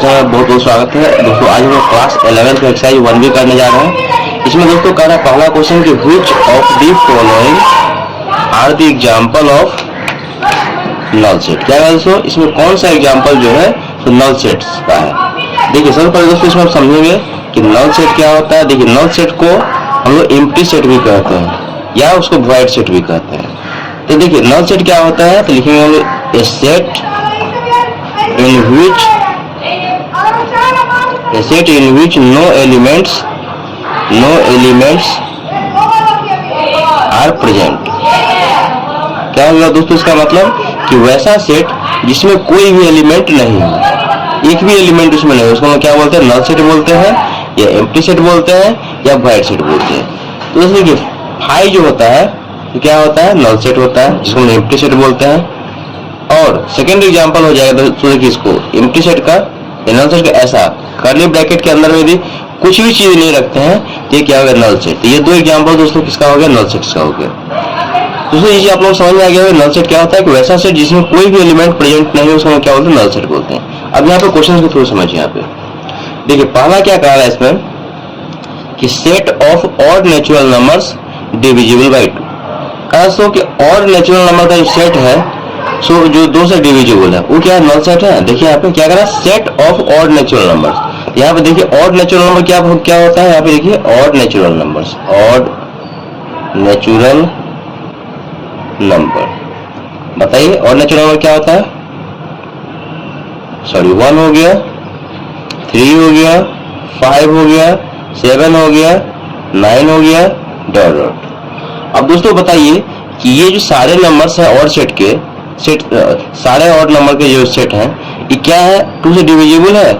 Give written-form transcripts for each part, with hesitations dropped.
Channel में बहुत बहुत स्वागत है दोस्तों। आज हम क्लास 11 में एक्सरसाइज 1B करने जा रहे हैं। इसमें दोस्तों कह रहा है पहला क्वेश्चन कि which of the following are the example of null set. क्या है दोस्तों, इसमें कौन सा एग्जांपल जो है तो नल सेट्स का है। देखिए सबसे पहले दोस्तों इसमें हम समझेंगे कि नल सेट क्या होता है। देखिए नल सेट को हम लोग एम्प्टी सेट भी कहते हैं या उसको वॉइड सेट भी कहते हैं। तो देखिए नल सेट क्या होता है, तो लिखेंगे हम लोग ए set in which no elements are present। क्या होगा दोस्तों इसका मतलब कि वैसा सेट जिसमें कोई भी एलिमेंट नहीं है, एक भी एलिमेंट उसमें नहीं है, उसको हम क्या बोलते हैं, नल सेट बोलते हैं या एम्प्टी सेट बोलते हैं या वॉइड सेट बोलते हैं। तो देखिए फाई जो होता है तो क्या होता है, नल सेट होता है जिसको हम एम्प्टी सेट बोलते हैं। और सेकेंड एग्जांपल हो जाएगा दोस्तों देखिए इसको एम्प्टी सेट का, नल सेट का ऐसा कर्ली ब्रैकेट के अंदर में भी कुछ भी चीज नहीं रखते हैं, ये क्या हो गया नल सेट। ये दो एग्जांपल दोस्तों किसका हो गया, नल सेट का हो गया। दोस्तों ये आप लोग समझ में आ गया नल सेट क्या होता है कि वैसा सेट जिसमें कोई भी एलिमेंट प्रेजेंट नहीं है उसको क्या बोलते हैं, नल सेट बोलते हैं। अब यहाँ पे क्वेश्चन को थोड़ा समझिए। यहाँ पे देखिए पहला क्या कहा है इसमें कि set of odd natural numbers divisible by 2। कहा दोस्तों कि ऑड नेचुरल नंबर का जो सेट है सो जो 2 से डिविजिबल है वो क्या है, नल सेट है। देखिए यहाँ पे क्या करा, set of odd natural numbers. यहाँ पे देखिए ऑड नेचुरल नंबर क्या होता है, यहाँ पे देखिए odd natural numbers, odd natural number. बताइए ऑड नेचुरल नंबर क्या होता है, सॉरी 1 हो गया, 3 हो गया, 5 हो गया, 7 हो गया, 9 हो गया, डॉट डॉट। अब दोस्तों बताइए कि ये जो सारे नंबर्स हैं ऑड सेट के सारे ऑड नंबर के जो सेट हैं ये क्या है, 2 से डिविजिबल है,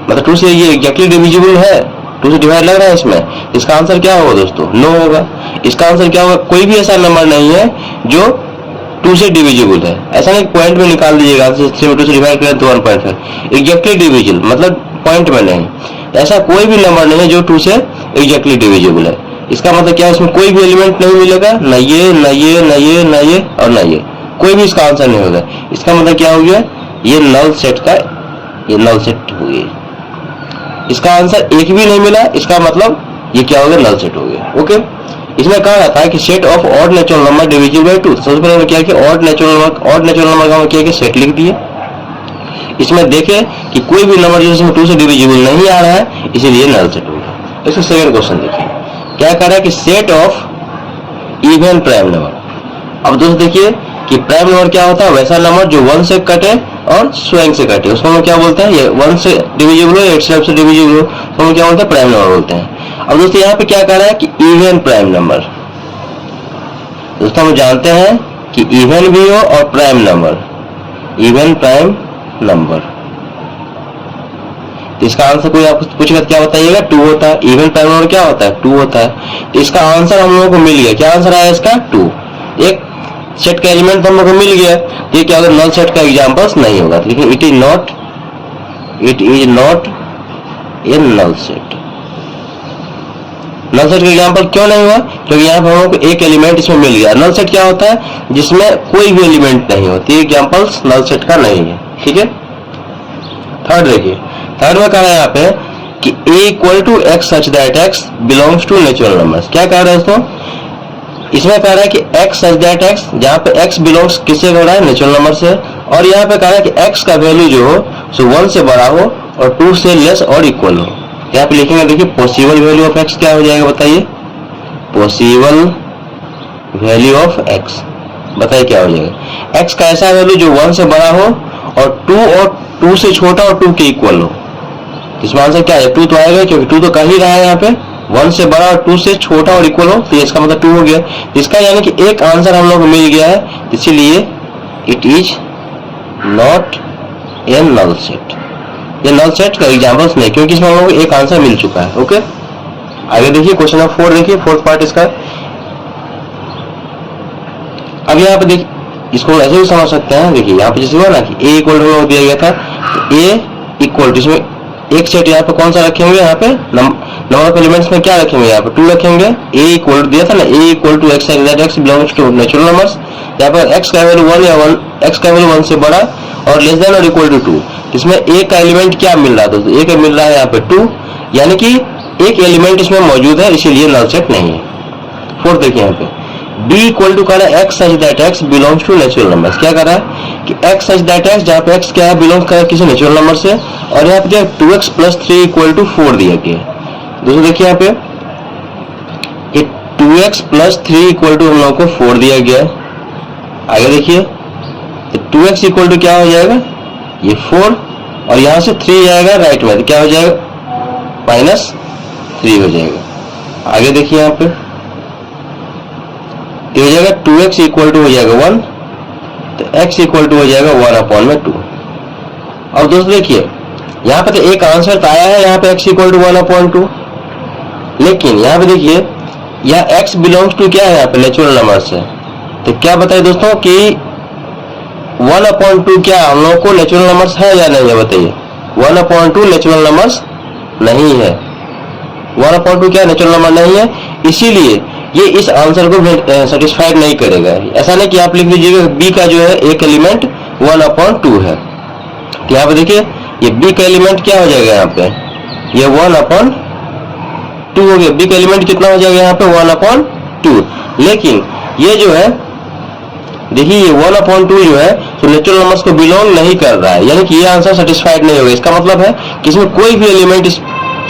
मतलब 2 से ये एग्जैक्टली डिविजिबल है, 2 से डिवाइड लग रहा है इसमें। इसका आंसर क्या होगा दोस्तों, नो होगा। इसका आंसर क्या होगा, कोई भी ऐसा नंबर नहीं है जो 2 से डिविजिबल है। ऐसा नहीं पॉइंट में निकाल दीजिएगा, 2 से डिवाइड करें तो 1.5 एग्जैक्टली डिविजिबल मतलब पॉइंट में नहीं, ऐसा कोई भी नंबर नहीं है जो 2 से एग्जैक्टली डिविजिबल है। इसका मतलब क्या है, इसमें कोई भी एलिमेंट नहीं मिलेगा, न ये न ये न ये न ये और न ये, कोई भी इसका आंसर नहीं होगा। इसका मतलब क्या हो गया, ये नल सेट का ये नल सेट हो गया। इसका आंसर एक भी नहीं मिला, इसका मतलब ये क्या हो गया, नल सेट हो गया। ओके, इसमें कहा जाता है कि set of odd natural number divisible by 2। सबसे पहले क्या किया, ऑड नेचुरल नंबर का क्या किया, सेट लिख दिए। इसमें देखे कि कोई भी नंबर जिसमें 2 से डिविजिबल नहीं आ रहा है इसीलिए नल सेट हो गया। इसका सेकंड क्वेश्चन देखिए क्या कर रहा है कि set of even prime number. अब दोस्तों देखिए कि प्राइम नंबर क्या होता है, वैसा नंबर जो 1 से कटे और स्वयं से कटे उसको हम क्या बोलते हैं, ये 1 से डिविजिबल हो, 8 से डिविजिबल हो तो हम क्या बोलते हैं, प्राइम नंबर बोलते हैं। अब दोस्तों यहाँ पे क्या कर रहा है कि इवन प्राइम नंबर। दोस्तों हम जानते हैं कि इवन भी हो और prime number, even prime number. तो इसका आंसर कोई आपको पूछेगा क्या बताइएगा, 2 होता है। इवन प्राइम नंबर क्या होता है, 2 होता है। तो इसका आंसर हम लोगों को मिल गया, क्या आंसर आया इसका, 2। एक सेट का एलिमेंट हम लोग को मिल गया, तो ये क्या होगा, नल सेट का एग्जांपल्स नहीं होगा। लेकिन it is not a null set. Null set का एग्जांपल क्यों नहीं हुआ, क्योंकि यहाँ पर हम लोग को एक एलिमेंट इसमें मिल गया। नल सेट क्या होता है, जिसमें कोई भी एलिमेंट नहीं होती, एग्जांपल्स नल सेट का नहीं है। ठीक है, थर्ड देखिए, थर्ड में कहा है यहाँ पे कि a equal to x such that x belongs to natural numbers. क्या कह रहे हैं दोस्तों, इसमें कह रहा है कि x सच दैट x, जहाँ पे x बिलोंग्स किससे हो रहा है, नेचुरल नंबर से। और यहाँ पे कह रहा है कि x का वैल्यू जो हो सो 1 से बड़ा हो और 2 से लेस और इक्वल हो। यहाँ पे लिखेंगे देखिए पॉसिबल वैल्यू ऑफ x क्या हो जाएगा, बताइए पॉसिबल वैल्यू ऑफ x, बताइए क्या हो जाएगा। x का ऐसा वैल्यू जो 1 से बड़ा हो और 2 से छोटा और 2 के इक्वल हो। इसमें आंसर क्या है, 2 तो आएगा क्योंकि 2 तो कह ही रहा है यहाँ पे, 1 से बड़ा और 2 से छोटा और इक्वल हो, तो इसका मतलब 2 हो गया। इसका यानी कि एक आंसर हम लोग को मिल गया है, इसीलिए it is not a null set. ये नल सेट का एग्जांपल्स नहीं, क्योंकि इसमें हम लोग को एक आंसर मिल चुका है। ओके, आगे देखिए क्वेश्चन नंबर 4 देखिए, फोर्थ पार्ट इसका। अब यहाँ पे देखिए इसको ऐसे भी समझ सकते हैं। देखिए यहाँ पे जैसे हुआ ना कि a इक्वल टू दिया गया था, तो a इक्वल टू इसमें एक सेट यहाँ पे कौन सा रखेंगे, यहाँ पे नंबर ऑफ एलिमेंट्स में क्या रखेंगे, यहाँ पे 2 रखेंगे। a इक्वल टू दिया था ना, a equal to x that x belongs to natural numbers. यहाँ पर x का वैल्यू 1 या x का वैल्यू 1 से बड़ा और लेस देन और इक्वल टू 2, इसमें ए का एलिमेंट क्या मिल रहा है दोस्तों, ए का मिल रहा है यहाँ पे 2, यानी कि एक एलिमेंट इसमें मौजूद है, इसीलिए नल सेट नहीं है। 4 देखिए यहाँ पे b इक्वल टू कर रहा है x such that x belongs to natural numbers. क्या कर रहा है कि x सच दैट x, जहाँ पे x क्या है बिलोंग्स कर रहा है किसी नेचुरल नंबर से, और यहाँ पे दिया 2x प्लस 3 इक्वल टू 4 दिया गया। दोस्तों देखिए यहाँ पे ये 2x प्लस 3 इक्वल टू हम लोगों को 4 दिया गया है। आगे देखिए 2x इक्वल टू क्या हो जाएगा, ये 4, और यहाँ से 3 जाएगा राइट में, तो क्या हो जाएगा -3 हो जाएगा। आगे देखिए यहाँ पे हो जाएगा 2x इक्वल टू हो जाएगा 1, तो x इक्वल टू हो जाएगा 1/2। अब दोस्तों देखिए यहाँ पे तो एक आंसर तो आया है यहाँ पे x इक्वल टू 1/2, लेकिन यहाँ पे देखिए यह x बिलोंग्स टू क्या है यहाँ पे नेचुरल नंबर से, तो क्या बताइए दोस्तों कि 1/2 क्या हम लोगों को नेचुरल नंबर्स है या नहीं है, बताइए। 1/2 नेचुरल नंबर्स नहीं है, 1/2 क्या नेचुरल नंबर नहीं है, इसीलिए ये इस आंसर को सेटिस्फाइड नहीं करेगा। ऐसा नहीं कि आप लिख लीजिएगा b का जो है एक एलिमेंट 1/2 है, तो यहाँ पे देखिए ये b का एलिमेंट क्या हो जाएगा यहाँ पे, ये 1/2 हो गया। b का एलिमेंट कितना हो जाएगा यहाँ पे 1/2, लेकिन ये जो है देखिए ये 1/2 जो है तो नेचुरल नंबर्स को बिलोंग नहीं कर रहा है, यानी कि ये आंसर सेटिस्फाइड नहीं होगा। इसका मतलब है कि इसमें कोई भी एलिमेंट इस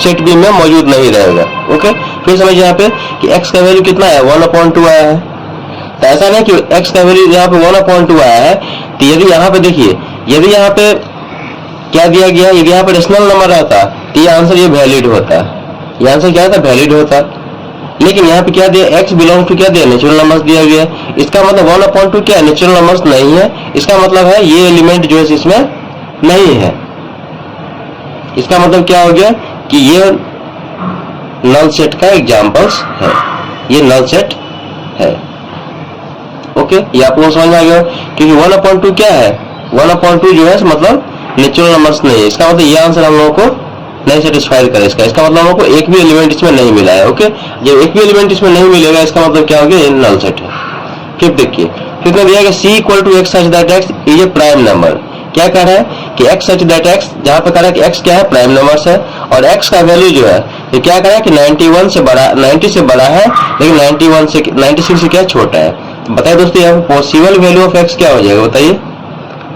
सेट बी में मौजूद नहीं रहेगा। ओके, फिर समझिए यहाँ पे कि x का वैल्यू कितना है 1/2 आया है, तो ऐसा नहीं कि x का वैल्यू यहाँ पे 1/2 आया है, तो यदि यहाँ पे देखिए यदि यहाँ पे क्या दिया गया, यदि यहाँ पे रेशनल नंबर रहता तो ये आंसर ये वैलिड होता, ये आंसर क्या था वैलिड होता, लेकिन यहाँ पे क्या दिया x बिलोंग टू क्या दिया नेचुरल नंबर्स दिया गया। इसका मतलब 1/2 क्या नेचुरल नंबर्स नहीं है, इसका मतलब है ये एलिमेंट जो है इसमें नहीं है। इसका मतलब क्या हो गया कि ये नल सेट का एग्जांपल्स है, ये नल सेट है। ओके, ये आपको समझ में आ गया, क्योंकि 1/2 क्या है, 1/2 जो है मतलब नेचुरल नंबर्स नहीं है। इसका मतलब ये आंसर हम लोगों को नहीं सेटिस्फाई करे, इसका मतलब हम लोगों को एक भी एलिमेंट इसमें नहीं मिला है। ओके, जब एक भी एलिमेंट इसमें नहीं मिलेगा इसका मतलब क्या हो गया, ये नल सेट है। फिर देखिए फिर में दिया गया c equal to x such that x is a prime number. क्या कह रहा है कि x सच दैट x, जहां पे कह रहा है कि x क्या है प्राइम नंबर्स है, और x का वैल्यू जो है ये क्या कह रहा है कि 90 से बड़ा है, लेकिन 96 से क्या छोटा है। तो बताइए दोस्तों यहाँ पे पॉसिबल वैल्यू ऑफ x क्या हो जाएगा, बताइए।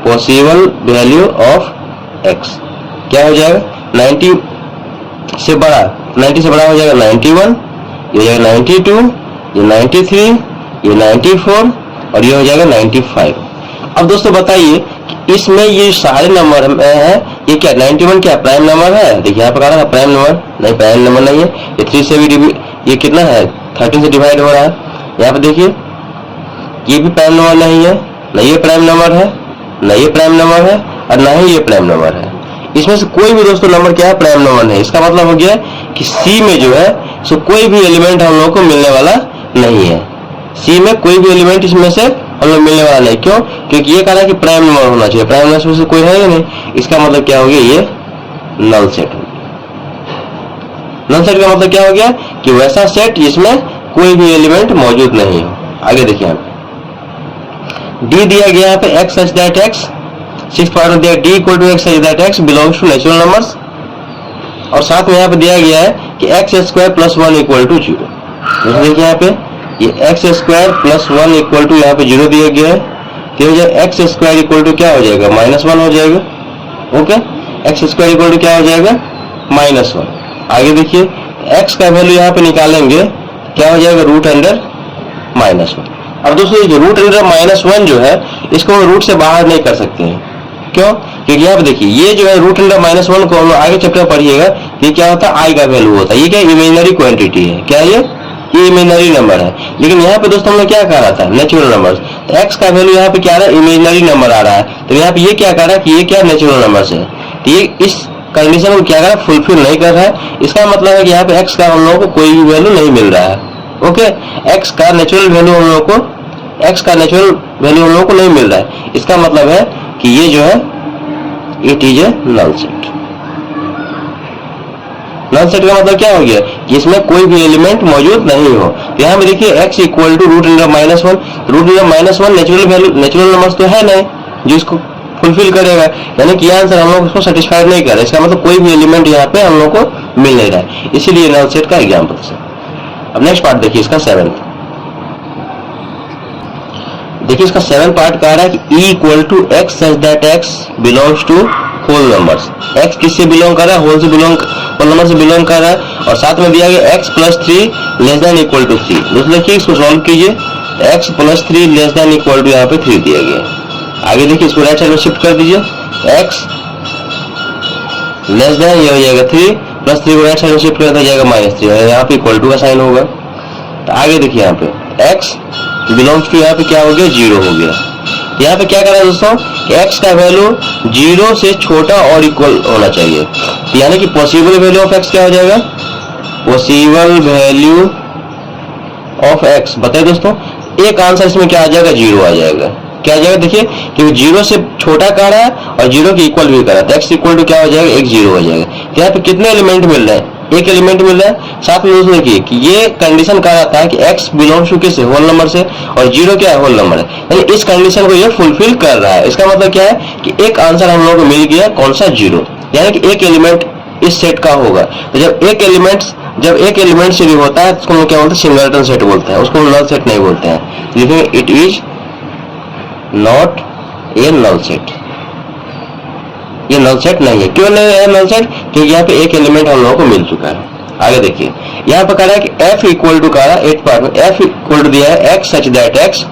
पॉसिबल वैल्यू ऑफ x क्या हो जाएगा, 90 से बड़ा हो जाएगा 91, ये हो जाएगा 92, ये 93, ये 94 और ये हो जाएगा 95। अब दोस्तों बताइए कि इसमें ये सारे नंबर है, ये क्या 91 क्या प्राइम नंबर है, देखिए यहाँ पे कहा था प्राइम नंबर नहीं, प्राइम नंबर नहीं है। ये 3 से भी ये कितना है 13 से डिवाइड हो रहा है। यहाँ पे देखिए ये भी प्राइम नंबर नहीं है, न ये प्राइम नंबर है, न ये प्राइम नंबर है, और न ही ये प्राइम नंबर है। इसमें से कोई भी दोस्तों नंबर क्या है प्राइम नंबर नहीं। इसका मतलब हो गया कि सी में जो है सो कोई भी एलिमेंट हम लोग को मिलने वाला नहीं है। सी में कोई भी एलिमेंट इसमें से हम लोग मिलने वाला नहीं, क्यों, क्योंकि ये कहा है कि प्राइम नंबर होना चाहिए, प्राइम नंबर में से कोई है ही नहीं। इसका मतलब क्या हो गया, ये नल सेट हो गया। नल सेट का मतलब क्या हो गया कि वैसा सेट जिसमें कोई भी एलिमेंट मौजूद नहीं हो। आगे देखिए यहाँ पे डी दिया गया यहाँ पे x such that x, 6th part में दिया d equal to x such that x belongs to natural numbers, और साथ में यहाँ पे दिया गया है कि x² प्लस 1 इक्वल टू 0। देखिए यहाँ पे ये x² प्लस 1 इक्वल टू यहाँ पे 0 दिया गया है, तो x² इक्वल टू क्या हो जाएगा -1 हो जाएगा। ओके, x² इक्वल टू क्या हो जाएगा -1। आगे देखिए x का वैल्यू यहाँ पे निकालेंगे, क्या हो जाएगा √1। अब दोस्तों ये √1 जो है इसको हम रूट से बाहर नहीं कर सकते हैं, क्यों, क्योंकि यहाँ पे देखिए ये जो है √1 को हम आगे चैप्टर में पढ़िएगा, ये क्या होता है i का वैल्यू होता है। ये क्या इमेजिनरी क्वांटिटी है, क्या ये इमेजिनरी नंबर है। लेकिन यहाँ पे दोस्तों हमने क्या कह रहा था नेचुरल नंबर, तो x का वैल्यू यहाँ पे क्या आ रहा है इमेजिनरी नंबर आ रहा है, तो यहाँ पे ये क्या कह रहा है कि ये क्या नेचुरल नंबर है, तो ये इस कंडीशन को क्या कर रहा है फुलफिल नहीं कर रहा है। इसका मतलब है कि यहाँ पे x का हम लोगों को कोई भी वैल्यू नहीं मिल रहा है। ओके, x का नेचुरल वैल्यू हम लोगों को नहीं मिल रहा है। इसका मतलब है कि ये जो है it is a null set. Null set का मतलब क्या हो गया कि इसमें कोई भी एलिमेंट मौजूद नहीं हो। यहाँ पे देखिए x equal to √1 natural value natural numbers तो है नहीं जो इसको फुलफिल करेगा, यानी कि आंसर हम लोग उसको सेटिस्फाइड नहीं कर रहे, इसका मतलब कोई भी एलिमेंट यहाँ पे हम लोग को मिल नहीं रहा है, इसीलिए नल सेट का एग्जाम्पल है। अब नेक्स्ट पार्ट देखिए इसका 7th। देखिए इसका 7th पार्ट कह रहा है कि E equal to x such that x belongs to whole numbers. X किससे बिलोंग कर रहा है? होल नंबर से बिलोंग कर रहा है, और साथ में दिया गया x plus 3 less than equal to 3। दोस्तों देखिए इसको सॉल्व कीजिए, x plus 3 less than equal to यहाँ पे 3 दिया गया। आगे देखिए इसको राइट साइड में शिफ्ट कर दीजिए, x लेस देन ये हो जाएगा 3 प्लस 3 को राइट साइड में शिफ्ट कर दिया जाएगा -3, यहाँ पे इक्वल टू का साइन होगा। तो आगे देखिए यहाँ पे x बिलोंग्स टू यहाँ पे क्या हो गया? 0 हो गया। यहाँ पे क्या करा है दोस्तों कि x का वैल्यू 0 से छोटा और इक्वल होना चाहिए, यानी कि पॉसिबल वैल्यू ऑफ x क्या हो जाएगा? पॉसिबल वैल्यू ऑफ x बताइए दोस्तों, एक आंसर इसमें क्या आ जाएगा? 0 आ जाएगा। क्या आ जाएगा? देखिए कि 0 से छोटा कर रहा है और 0 के इक्वल भी कर रहा है, तो x इक्वल टू क्या हो जाएगा? एक 0 हो जाएगा। तो यहाँ पे कितने एलिमेंट मिल रहे हैं? एक एलिमेंट मिल रहा है। साथ में दोस्तों देखिए कि ये कंडीशन कहा जाता है कि x बिलोंग्स टू किससे? होल नंबर से, और 0 क्या है? होल नंबर है, यानी इस कंडीशन को ये फुलफिल कर रहा है। इसका मतलब क्या है कि एक आंसर हम लोगों को मिल गया, कौन सा? 0, यानी कि एक एलिमेंट इस सेट का होगा। तो जब एक एलिमेंट से भी होता है उसको क्या बोलते हैं? सिंगलटन सेट बोलते हैं, उसको नल सेट नहीं बोलते हैं। लिखेंगे it is not a null set, ये नल सेट नहीं है। क्यों नहीं है नल सेट? क्योंकि यहाँ पे एक एलिमेंट हम लोगों को मिल चुका है। आगे देखिए यहाँ पे कह रहा है कि f इक्वल टू, कह रहा है 8 पार्ट में f इक्वल टू दिया है x such that x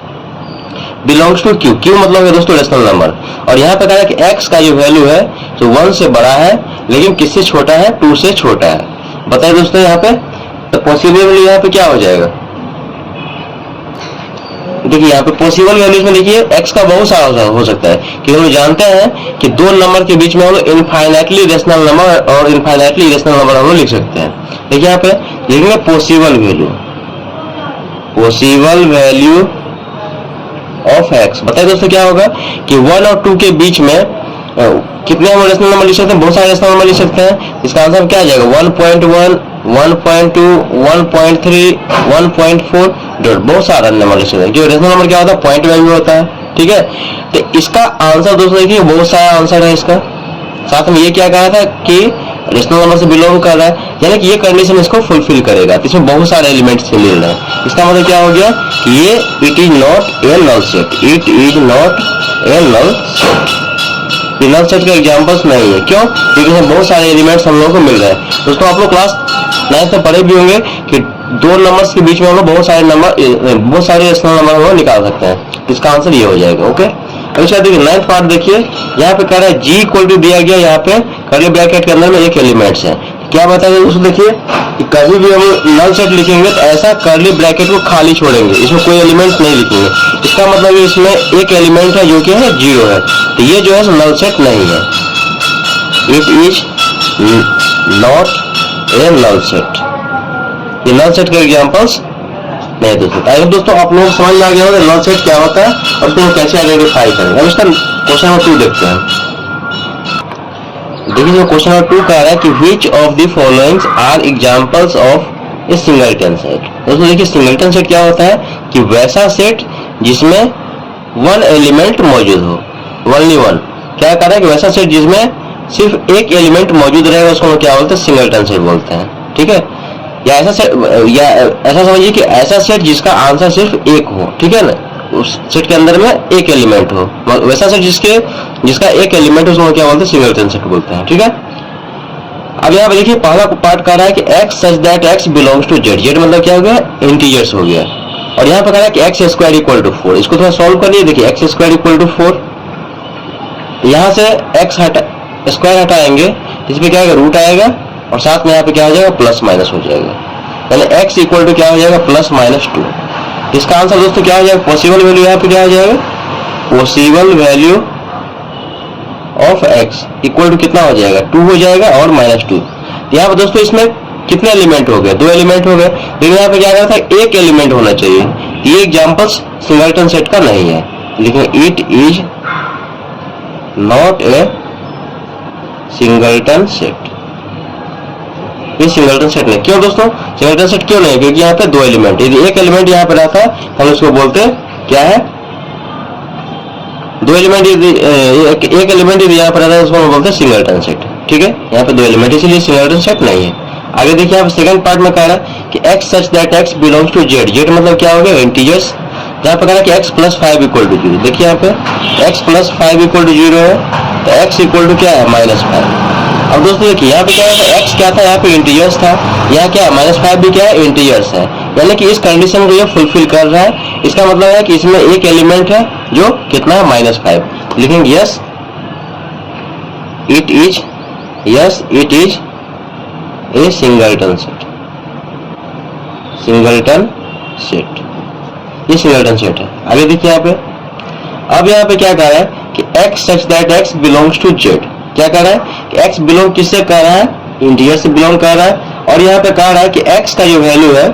belongs to q। q मतलब है दोस्तों रेशनल नंबर, और यहाँ पे कह रहा है कि x का जो वैल्यू है तो 1 से बड़ा है, लेकिन किससे छोटा है? 2 से छोटा है। बताइए दोस्तों यहाँ पे तो पॉसिबल वैल्यू यहाँ पे क्या हो जाएगा? देखिए यहाँ पे पॉसिबल वैल्यूज में देखिए x का बहुत सारा हो सकता है, कि हम जानते हैं कि दो नंबर के बीच में हम लोग इनफाइनाइटली रेशनल नंबर और इनफाइनाइटली रेशनल नंबर हम लोग लिख सकते हैं। देखिए यहाँ पे लिखेंगे पॉसिबल वैल्यू ऑफ x। बताइए दोस्तों क्या होगा कि 1 और 2 के बीच में कितने हम रेशनल नंबर लिख सकते हैं? बहुत सारे रेशनल नंबर लिख सकते हैं। इसका आंसर क्या आ जाएगा? 1.1, 1.2, 1.3, 1.4 डॉट, बहुत सारा नंबर लिख सकते हैं। जो रेशनल नंबर क्या होता है? पॉइंट वैल्यू होता है, ठीक है। तो इसका आंसर दोस्तों देखिए बहुत सारा आंसर है इसका। साथ में ये क्या कहा था कि रेशनल नंबर से बिलोंग कर रहा है, यानी कि ये कंडीशन इसको फुलफिल करेगा। तो इसमें बहुत सारे एलिमेंट्स मिल रहे हैं। इसका मतलब क्या हो गया कि ये it is not a null set, it is not a null set. ये नल सेट का एग्जांपल्स नहीं है। क्यों? क्योंकि इसमें बहुत सारे एलिमेंट्स हम लोगों को मिल रहे हैं। दोस्तों आप लोग क्लास 9th में पढ़े भी होंगे कि दो नंबर्स के बीच में हम लोग बहुत सारे रेशनल नंबर हम लोग निकाल सकते हैं। इसका आंसर ये हो जाएगा। ओके, अच्छा देखिए 9th पार्ट देखिए, यहाँ पे कह रहा है g इक्वल टू दिया गया, यहाँ पे कर्ली ब्रैकेट के अंदर में एक एलिमेंट्स है। क्या बताएंगे दोस्तों? देखिए कि कभी भी हम नल सेट लिखेंगे तो ऐसा कर्ली ब्रैकेट को खाली छोड़ेंगे, इसमें कोई एलिमेंट नहीं लिखेंगे। इसका मतलब इसमें एक एलिमेंट है जो कि है 0 है, तो ये जो है नल सेट नहीं है। It is not a null set. ये नल सेट के एग्जांपल्स नहीं दोस्तों। अगर दोस्तों आप लोग समझ में आ गया होगा नल सेट क्या होता है और उसको कैसे आइडेंटिफाई करेंगे। अब इसका क्वेश्चन नंबर 2 देखते हैं। देखिए क्वेश्चन नंबर 2 कह रहा है कि which of the following are examples of a singleton set। दोस्तों देखिए सिंगलटन सेट क्या होता है कि वैसा सेट जिसमें 1 एलिमेंट मौजूद हो, ओनली 1। क्या कह रहा है कि वैसा सेट जिसमें सिर्फ एक एलिमेंट मौजूद रहेगा उसको क्या बोलते हैं? सिंगलटन सेट बोलते हैं, ठीक है। या ऐसा समझिए कि ऐसा सेट जिसका आंसर सिर्फ एक हो, ठीक है ना, उस सेट के अंदर में एक एलिमेंट हो, वैसा सेट जिसका एक एलिमेंट हो उसको क्या बोलते हैं? सिंगलटन सेट बोलते हैं, ठीक है। अब यहाँ पे देखिए पहला पार्ट कह रहा है कि x such that x belongs to z। z मतलब क्या हो गया? इंटीजर्स हो गया। और यहाँ पे कह रहा है कि x स्क्वायर इक्वल टू 4। इसको थोड़ा सॉल्व करिए। देखिए x स्क्वायर इक्वल टू 4, यहाँ से x स्क्वायर हटाएंगे, इसमें क्या आएगा? रूट आएगा, और साथ में यहाँ पे क्या हो जाएगा? प्लस माइनस हो जाएगा, यानी x इक्वल टू क्या हो जाएगा? Plus minus 2। इसका आंसर दोस्तों क्या हो जाएगा? पॉसिबल वैल्यू यहाँ पे क्या हो जाएगा? Possible value of x equal to कितना हो जाएगा? 2 हो जाएगा और -2। यहाँ पे दोस्तों इसमें कितने एलिमेंट हो गए? 2 एलिमेंट हो गए, लेकिन यहाँ पे क्या कहा था? एक एलिमेंट होना चाहिए। ये एग्जांपल्स सिंगलटन सेट का नहीं है, लेकिन it is not A singleton set. ये सिंगलटन सेट नहीं। क्यों दोस्तों सिंगलटन सेट क्यों नहीं? क्योंकि यहाँ पे 2 एलिमेंट, यदि एक एलिमेंट यहाँ पे रहता है हम उसको बोलते क्या है? दो एलिमेंट एक एलिमेंट यदि यहाँ पर आता है उसको हम बोलते हैं सिंगलटन सेट। ठीक है, यहाँ पे दो एलिमेंट इसलिए सिंगलटन सेट नहीं है। आगे देखिए आप सेकंड पार्ट में कह रहा है कि x such that x belongs to z। z मतलब क्या हो गया, इंटीजर्स। यहाँ पे कह रहा है कि x प्लस 5 इक्वल टू 0। देखिए यहाँ पे x प्लस 5 इक्वल टू 0 है, तो x इक्वल टू क्या है, -5। अब दोस्तों देखिए यहाँ पे क्या है, x क्या था, यहाँ पे इंटीजर्स था, यहाँ क्या है -5 भी क्या है, इंटीजर्स है। यानी कि इस कंडीशन को ये फुलफिल कर रहा है। इसका मतलब है कि इसमें एक एलिमेंट है जो कितना है, -5। लिखेंगे yes it is A singleton set. Singleton set, ये सिंगलटन सेट है। आगे देखिए यहाँ पे, अब यहाँ पे क्या कह रहा है कि x such that x belongs to z। क्या कह रहा है कि x बिलोंग किससे कर रहा है, इंटीजर से बिलोंग कर रहा है। और यहाँ पे कह रहा है कि x का जो वैल्यू है,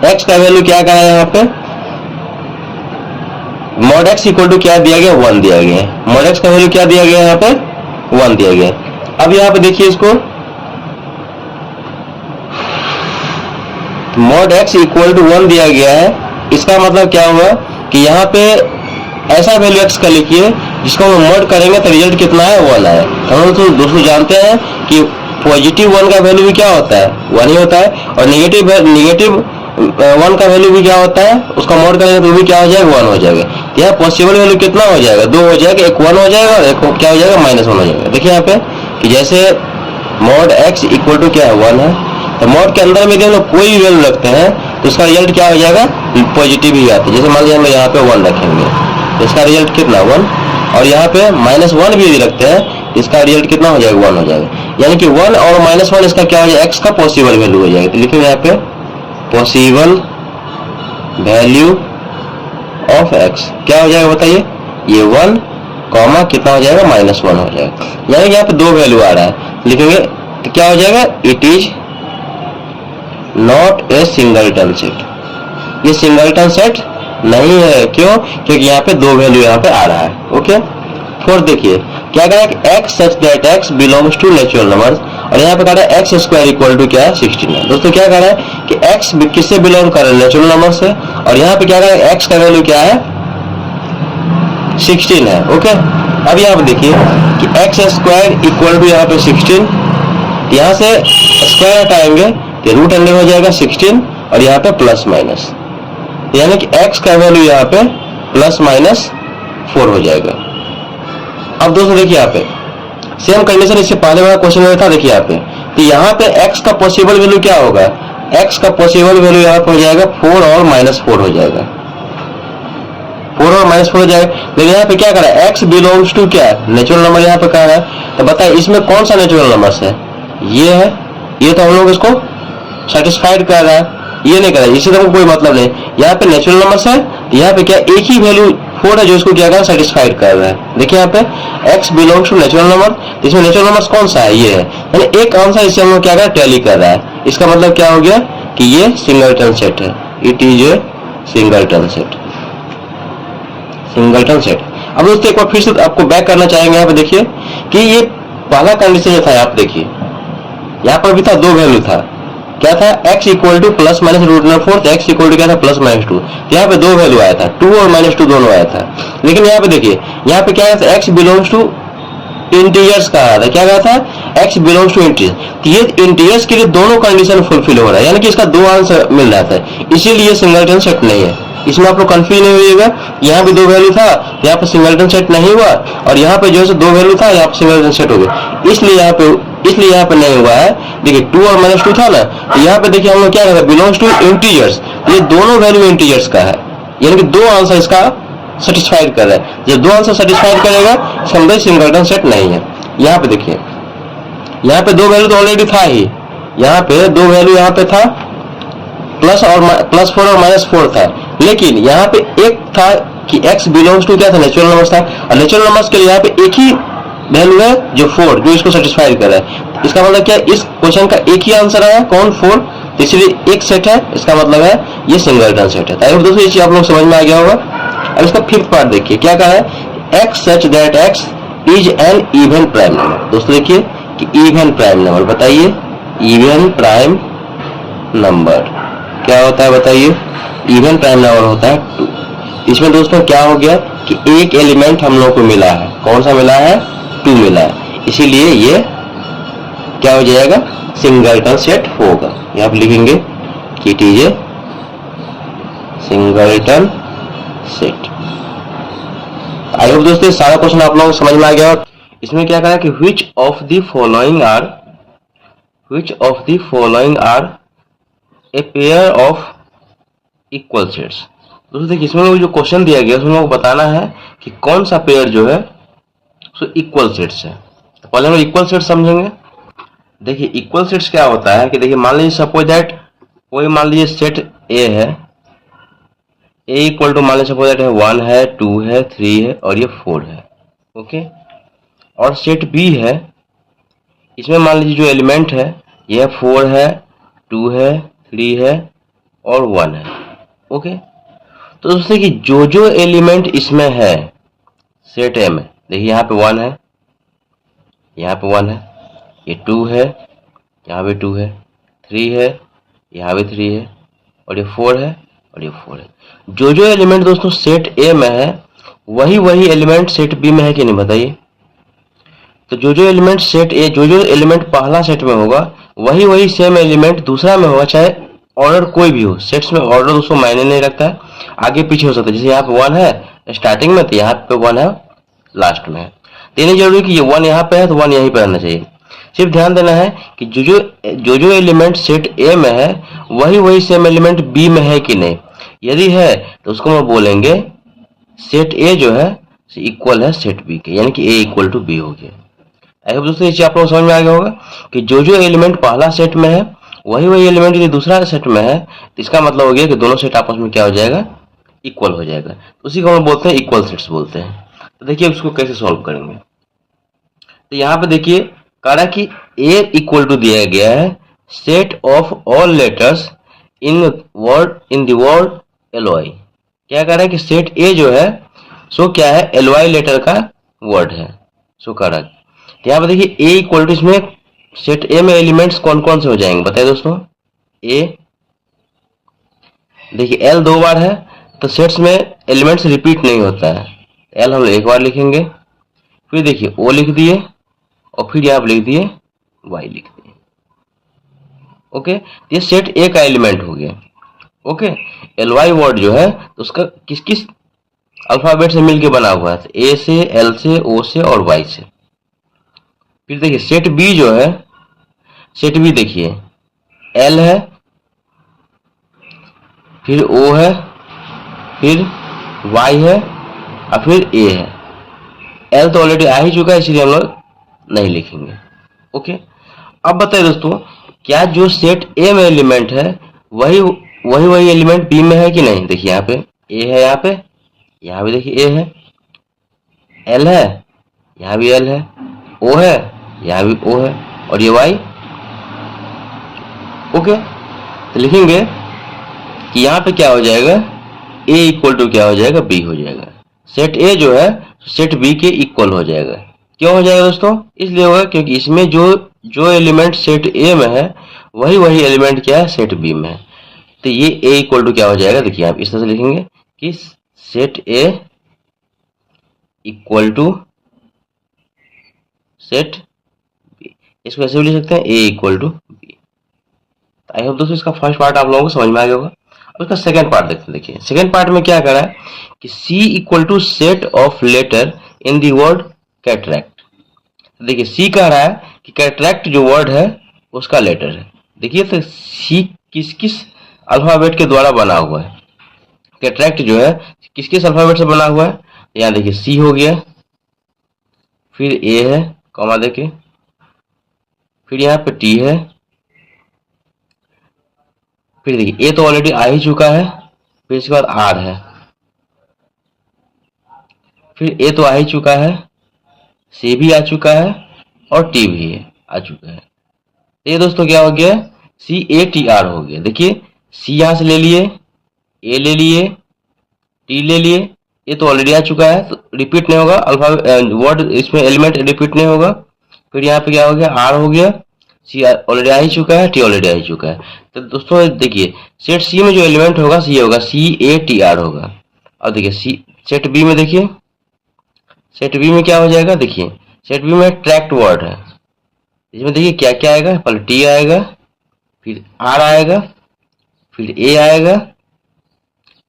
x का वैल्यू क्या कह रहा है यहाँ पे, मॉड x इक्वल टू क्या दिया गया, 1 दिया गया है। मॉड x का वैल्यू क्या दिया गया, यहाँ पे 1 दिया गया है। अब यहाँ पे देखिए इसको, मॉड x इक्वल टू 1 दिया गया है। इसका मतलब क्या हुआ कि यहाँ पे ऐसा वैल्यू x का लिखिए जिसको हम मॉड करेंगे तो रिजल्ट कितना है, 1 है। हम तो दोस्तों जानते हैं कि पॉजिटिव 1 का वैल्यू भी क्या होता है, 1 ही होता है। और नेगेटिव 1 का वैल्यू भी क्या होता है, उसका मॉड करेंगे तो भी क्या हो जाएगा, 1 हो जाएगा। तो यहाँ पॉसिबल वैल्यू कितना हो जाएगा, 2 हो जाएगा, एक 1 हो जाएगा और एक क्या हो जाएगा, -1 हो जाएगा। देखिए यहाँ पे कि जैसे मॉड x इक्वल टू क्या है, 1 है, तो मॉड के अंदर में यदि हम लोग कोई भी वैल्यू रखते हैं तो उसका रिजल्ट क्या हो जाएगा, पॉजिटिव ही आता है। जैसे मान लीजिए हम यहाँ पे 1 रखेंगे तो इसका रिजल्ट कितना, 1। और यहाँ पे -1 भी यदि रखते हैं इसका रिजल्ट कितना हो जाएगा, 1 हो जाएगा। यानी कि 1 और -1 इसका क्या हो जाएगा, x का पॉसिबल वैल्यू हो जाएगा। तो लिखेंगे यहाँ पे पॉसिबल वैल्यू ऑफ x क्या हो जाएगा बताइए, ये 1 कॉमा कितना हो जाएगा, -1 हो जाएगा। यानी कि यहाँ पे दो वैल्यू आ रहा है, लिखेंगे तो क्या हो जाएगा, it is not A singleton set. ये सिंगलटन सेट नहीं है, क्यों, क्योंकि यहाँ पे दो वैल्यू यहाँ पे आ रहा है। ओके, फोर्थ देखिए क्या कह रहा है कि x such that x belongs to natural numbers. और यहाँ पे कह रहा है x स्क्वायर इक्वल टू क्या है, 16 है। दोस्तों क्या कह रहा है कि x किससे बिलोंग कर रहा है, नेचुरल नंबर से। और यहाँ पे क्या कह रहा है, x का वैल्यू क्या है, 16 है। ओके, अब यहाँ पे देखिए कि x स्क्वायर इक्वल टू यहाँ पे 16, यहाँ से स्क्वायर हटाएंगे तो रूट अंडर हो जाएगा 16 और यहाँ पे प्लस माइनस, यानी कि x का वैल्यू यहाँ पे +-4 हो जाएगा। अब दोस्तों देखिए यहाँ पे सेम कंडीशन इससे पहले वाला क्वेश्चन में था। देखिए यहाँ पे तो यहाँ पे x का पॉसिबल वैल्यू क्या होगा, x का पॉसिबल वैल्यू यहाँ पे हो जाएगा 4 और -4 हो जाएगा, 4 और -4 हो जाएगा। लेकिन यहाँ पे क्या कर रहा है, x बिलोंग्स टू क्या है, नेचुरल नंबर यहाँ पे कह रहा है। तो बताइए इसमें कौन सा नेचुरल नंबर है, ये है, ये तो हम लोग इसको सेटिस्फाइड कर रहा है, ये नहीं कर रहा है, इससे तो कोई मतलब नहीं। यहाँ पे नेचुरल नंबर है, यहाँ पे क्या एक ही वैल्यू 4 है जो इसको क्या कर रहा है, सेटिस्फाइड कर रहा है। देखिए यहाँ पे x belongs to natural number, इसमें नेचुरल नंबर कौन सा है, ये है। यानी एक आंसर इससे हम लोग क्या कर रहा है, टैली कर रहा है। इसका मतलब क्या हो गया कि ये सिंगलटन सेट है, it is A singleton set, singleton set. अब दोस्तों एक बार फिर से आपको बैक करना चाहेंगे। यहाँ पे देखिए कि ये पहला कंडीशन जो था, यहाँ पे देखिए यहाँ पर भी था, दो वैल्यू था, क्या था, x equal to +-√4, x equal to क्या था, +-2। तो यहाँ पे दो वैल्यू आया था, 2 और -2 दोनों आया था। लेकिन यहाँ पे देखिए यहाँ पे क्या था, x बिलोंग्स टू इंटीजर्स का आया था, क्या कहा था, x बिलोंग्स टू इंटीजर। ये इंटीजर्स के लिए दोनों कंडीशन फुलफिल हो रहा है, यानी कि इसका दो आंसर मिल रहा था, इसीलिए सिंगलटन सेट नहीं है। इसमें आप लोग कंफ्यूज नहीं होइएगा, यहाँ पे दो वैल्यू था, यहाँ पे सिंगलटन सेट नहीं हुआ, और यहाँ पे जो है दो वैल्यू था, यहाँ पे सिंगलटन सेट हो गया, इसलिए यहाँ पे नहीं हुआ है। देखिए 2 और -2 था ना, तो यहाँ पे देखिए हम लोग क्या कहते हैं, बिलोंग्स टू इंटीजर्स, ये दोनों वैल्यू इंटीजर्स का है, यानी कि दो आंसर इसका सेटिस्फाइड कर रहा है। जब दो आंसर सेटिस्फाइड करेगा समझे सिंगलटन सेट नहीं है। यहाँ पे देखिए यहाँ पे दो वैल्यू तो ऑलरेडी था ही, यहाँ पे दो वैल्यू यहाँ पे था, +4 और -4 था, लेकिन यहाँ पे एक था कि x बिलोंग्स टू क्या था, नेचुरल नंबर्स था, और नेचुरल नंबर्स के लिए यहाँ पे एक ही वैल्यू है जो 4, जो इसको सेटिस्फाइड कर रहा है। इसका मतलब क्या, इस क्वेश्चन का एक ही आंसर आया, कौन, 4, इसलिए एक सेट है, इसका मतलब है ये सिंगलटन सेट है। ताकि दोस्तों ये चीज आप लोग समझ में आ गया होगा। अब इसका फिफ्थ पार्ट देखिए क्या कहा है, x such that x is an even prime number. दोस्तों देखिए कि इवन प्राइम नंबर, बताइए इवन प्राइम नंबर क्या होता है, बताइए इवन प्राइम नंबर होता है 2। इसमें दोस्तों क्या हो गया कि एक एलिमेंट हम लोग को मिला है। कौन सा मिला है? 2 मिला है, इसीलिए ये क्या हो जाएगा? सिंगलटन सेट होगा। यहाँ पे लिखेंगे कि it is A singleton set. I hope दोस्तों सारा क्वेश्चन आप लोगों को समझ में आ गया। इसमें क्या कहा कि which of the following are a pair of equal sets। दोस्तों देखिए इसमें जो क्वेश्चन दिया गया उसमें लोग बताना है कि कौन सा पेयर जो है सो इक्वल सेट्स है। तो पहले हम इक्वल सेट समझेंगे। देखिए इक्वल सेट्स क्या होता है कि देखिए मान लीजिए सपोज दैट कोई मान लीजिए सेट ए है, ए इक्वल टू मान लीजिए सपोज दैट है 1 है, 2 है, 3 है और ये 4 है। ओके, और सेट बी है, इसमें मान लीजिए जो एलिमेंट है यह 4 है, 2 है, 3 है और 1 है। ओके, तो दोस्तों कि जो एलिमेंट इसमें है सेट ए में, देखिए यहाँ पे 1 है, यहाँ पे 1 है, ये 2 है, यहाँ पे 2 है, 3 है, यहाँ पे 3 है और ये 4 है और ये 4 है। जो एलिमेंट दोस्तों सेट ए में है वही एलिमेंट सेट बी में है कि नहीं बताइए। तो जो एलिमेंट सेट ए, जो एलिमेंट पहला सेट में होगा वही सेम एलिमेंट दूसरा में होगा, चाहे ऑर्डर कोई भी हो। सेट्स में ऑर्डर दोस्तों मायने नहीं रखता है, आगे पीछे हो सकता है। जैसे यहाँ पे 1 है स्टार्टिंग में, तो यहाँ पे 1 है लास्ट में है। तो ये नहीं जरूरी कि ये 1 यहाँ पे है तो 1 यहीं पे रहना चाहिए। सिर्फ ध्यान देना है कि जो एलिमेंट सेट ए में है वही सेम एलिमेंट बी में है कि नहीं। यदि है तो उसको हम बोलेंगे सेट ए जो है इक्वल है सेट बी के, यानी कि ए इक्वल टू बी हो गया। आई होप दोस्तों इसे आप लोग समझ में आ गया होगा कि जो एलिमेंट पहला सेट में है वही एलिमेंट यदि दूसरा सेट में है तो इसका मतलब हो गया कि दोनों सेट आपस में क्या हो जाएगा? इक्वल हो जाएगा। तो उसी को हम बोलते हैं इक्वल सेट्स बोलते हैं। तो देखिए उसको कैसे सॉल्व करेंगे। तो यहाँ पे देखिए कह रहा है कि ए इक्वल टू दिया गया है set of all letters in the word ally. क्या कह रहा है कि सेट ए जो है सो क्या है? एलवाई लेटर का वर्ड है। सो कह रहा है यहाँ पे देखिए ए इक्वल टू, इसमें सेट ए में एलिमेंट्स कौन कौन से हो जाएंगे बताइए दोस्तों। ए देखिए एल 2 बार है तो सेट्स में एलिमेंट्स रिपीट नहीं होता है। एल हम एक बार लिखेंगे, फिर देखिए ओ लिख दिए और फिर यहाँ लिख दिए वाई लिख दिए। ओके, ये सेट ए का एलिमेंट हो गया। ओके, एल वाई वर्ड जो है तो उसका किस किस अल्फाबेट से मिलके बना हुआ है? ए से, एल से, ओ से और वाई से। फिर देखिए सेट बी जो है, सेट बी देखिए एल है, फिर ओ है, फिर वाई है और फिर ए है। एल तो ऑलरेडी आ ही चुका है इसलिए हम लोग नहीं लिखेंगे। ओके, अब बताइए दोस्तों क्या जो सेट ए में एलिमेंट है वही एलिमेंट बी में है कि नहीं। देखिए यहाँ पे ए है, यहाँ भी देखिए ए है, एल है, यहाँ भी एल है, ओ है, यहाँ भी ओ है और ये वाई। ओके, तो लिखेंगे कि यहाँ पे क्या हो जाएगा? ए इक्वल टू क्या हो जाएगा? बी हो जाएगा। सेट ए जो है सेट बी के इक्वल हो जाएगा। क्यों हो जाएगा दोस्तों? इसलिए होगा क्योंकि इसमें जो एलिमेंट सेट ए में है वही एलिमेंट क्या है? सेट बी में है। तो ये ए इक्वल टू क्या हो जाएगा? देखिए आप इस तरह से लिखेंगे कि set A equal to set B. इसको ऐसे भी लिख सकते हैं A equal to B. I hope दोस्तों इसका फर्स्ट पार्ट आप लोगों को समझ में आ गया होगा। अब इसका सेकंड पार्ट देखते हैं। देखिए सेकंड पार्ट में क्या कर रहा है कि C equal to set of letter in the word cataract. देखिए सी कह रहा है कि कैटरैक्ट जो वर्ड है उसका लेटर है। देखिए तो सी किस किस अल्फाबेट के द्वारा बना हुआ है? कैटरैक्ट जो है किस किस अल्फाबेट से बना हुआ है? यहाँ देखिए सी हो गया, फिर ए है कॉमा देके, फिर यहाँ पे टी है, फिर देखिए ए तो ऑलरेडी आ ही चुका है, फिर इसके बाद आर है, फिर ए तो आ ही चुका है, सी भी आ चुका है और टी भी आ चुका है। ये दोस्तों क्या हो गया? सी ए टी आर हो गया। देखिए सी यहाँ से ले लिए, ए ले लिए, टी ले लिए, ये तो ऑलरेडी आ चुका है तो रिपीट नहीं होगा, अल्फाबेट वर्ड इसमें एलिमेंट रिपीट नहीं होगा। फिर यहाँ पे क्या हो गया? आर हो गया, सी ऑलरेडी आ ही चुका है, टी ऑलरेडी आ ही चुका है। तो दोस्तों देखिए सेट सी में जो एलिमेंट होगा सी होगा, सी ए टी आर होगा। और देखिए सी सेट बी में देखिए, सेट बी में क्या हो जाएगा, देखिए सेट बी में ट्रैक्ट वर्ड है, इसमें देखिए क्या क्या आएगा, पहले टी आएगा, फिर आर आएगा, फिर ए आएगा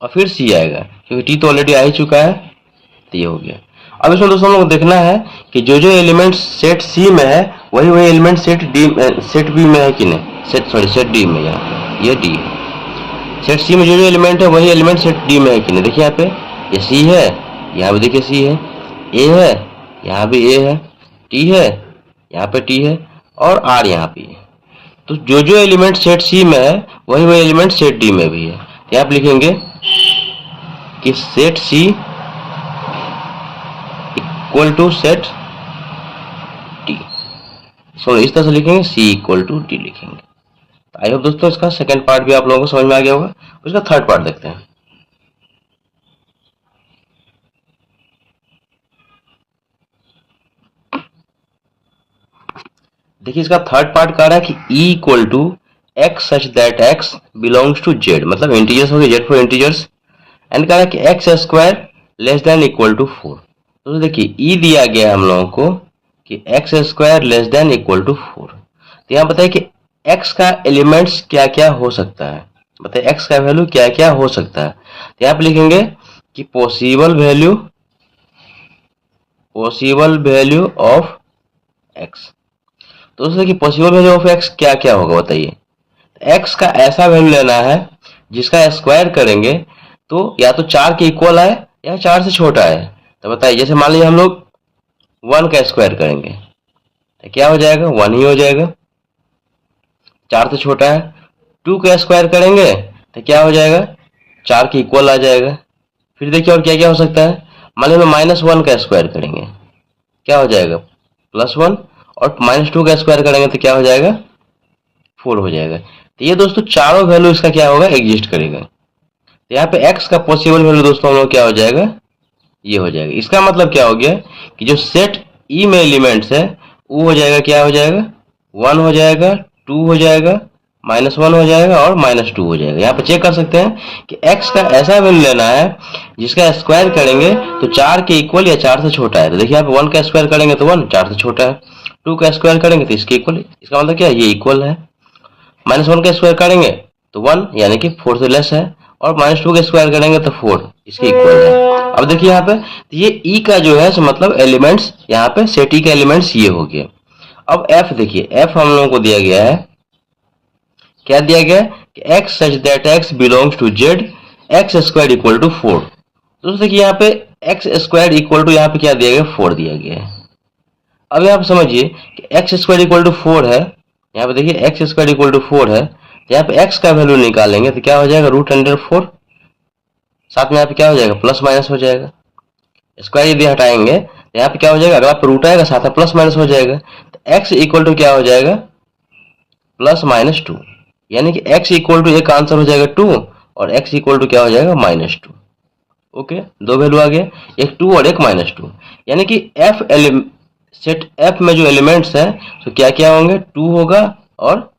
और फिर सी आएगा, क्योंकि टी तो ऑलरेडी आ ही चुका है, तो ये हो गया। अब इसमें दोस्तों हम लोग देखना है कि जो जो एलिमेंट सेट सी में है वही वही एलिमेंट सेट बी में है कि नहीं, सेट डी में, यहाँ ये डी है, सेट सी में जो जो एलिमेंट है वही एलिमेंट सेट डी में है कि नहीं। देखिए यहाँ पे ये सी है, यहाँ पे देखिए सी है, ए है, यहाँ भी ए है, टी है, यहाँ पे टी है और आर यहाँ पे है। तो जो जो एलिमेंट सेट सी में है वही वही एलिमेंट सेट डी में भी है। यहाँ पे लिखेंगे कि set C equal to set D, so इस तरह से लिखेंगे, सी इक्वल टू डी लिखेंगे। आई होप दोस्तों इसका सेकंड पार्ट भी आप लोगों को समझ में आ गया होगा। उसका थर्ड पार्ट देखते हैं। देखिए इसका थर्ड पार्ट कह रहा है कि E equal to x such that x belongs to Z, मतलब इंटीजर्स हो गए, जेड फॉर इंटीजर्स, एंड कह रहा है कि x square less than equal to 4। तो देखिए E दिया गया है हम लोगों को कि x square less than equal to 4। तो यहाँ बताइए कि x का एलिमेंट्स क्या क्या हो सकता है, बताइए x का वैल्यू क्या क्या हो सकता है। तो यहाँ पे लिखेंगे कि पॉसिबल वैल्यू ऑफ x। तो दोस्तों कि पॉसिबल वैल्यू ऑफ x क्या क्या होगा बताइए। x का ऐसा वैल्यू लेना है जिसका स्क्वायर करेंगे तो या तो 4 के इक्वल आए या 4 से छोटा है। तो बताइए जैसे मान लीजिए हम लोग 1 का स्क्वायर करेंगे तो क्या हो जाएगा, 1 ही हो जाएगा, 4 से छोटा है। 2 का स्क्वायर करेंगे तो क्या हो जाएगा, 4 के इक्वल आ जाएगा। फिर देखिए और क्या क्या हो सकता है, मान लीजिए -1 का स्क्वायर करेंगे क्या हो जाएगा, +1, और -2 का स्क्वायर करेंगे तो क्या हो जाएगा, 4 हो जाएगा। तो ये दोस्तों चारों वैल्यू इसका क्या होगा, एग्जिस्ट करेगा। तो यहाँ पे x का पॉसिबल वैल्यू दोस्तों हम लोग क्या हो जाएगा, ये हो जाएगा। इसका मतलब क्या हो गया कि जो सेट ई में एलिमेंट्स है वो हो जाएगा, क्या हो जाएगा, 1 हो जाएगा, 2 हो जाएगा, -1 हो जाएगा और -2 हो जाएगा। यहाँ पे चेक कर सकते हैं कि x का ऐसा वैल्यू लेना है जिसका स्क्वायर करेंगे तो 4 के इक्वल या 4 से छोटा है। तो देखिए यहाँ पे 1 का स्क्वायर करेंगे तो 1 4 से छोटा है, 2 का स्क्वायर करेंगे तो इसके इक्वल, इसका मतलब क्या है, ये इक्वल है। -1 का स्क्वायर करेंगे तो 1 यानी कि 4 से लेस है, और -2 का स्क्वायर करेंगे तो 4 इसके इक्वल है। अब देखिए यहाँ पे तो ये ई का जो है मतलब एलिमेंट्स, यहाँ पे सेट ई का एलिमेंट्स ये हो गया। अब एफ देखिए, एफ हम लोगों को दिया गया है, क्या दिया गया कि x such that x belongs to Z x square equal to 4। दोस्तों देखिए यहाँ पे एक्स स्क्वायर इक्वल टू यहाँ पे क्या दिया गया, 4 दिया गया है। अब यहाँ पे समझिए कि एक्स स्क्वायर इक्वल टू 4 है, यहाँ पे देखिए एक्स स्क्वायर इक्वल टू 4 है, तो यहाँ पे एक्स का वैल्यू निकालेंगे तो क्या हो जाएगा, √4, साथ में यहाँ पे क्या हो जाएगा, प्लस माइनस हो जाएगा। स्क्वायर यदि हटाएंगे तो यहाँ पे क्या हो जाएगा, अगला रूट आएगा साथ में प्लस माइनस हो जाएगा। तो एक्स इक्वल टू क्या हो जाएगा, +-2, यानी कि x इक्वल टू एक आंसर हो जाएगा 2 और x इक्वल टू क्या हो जाएगा, -2। ओके, दो वैल्यू आ गए, एक 2 और एक -2, यानी कि सेट f में जो एलिमेंट्स है तो क्या क्या होंगे, 2 होगा और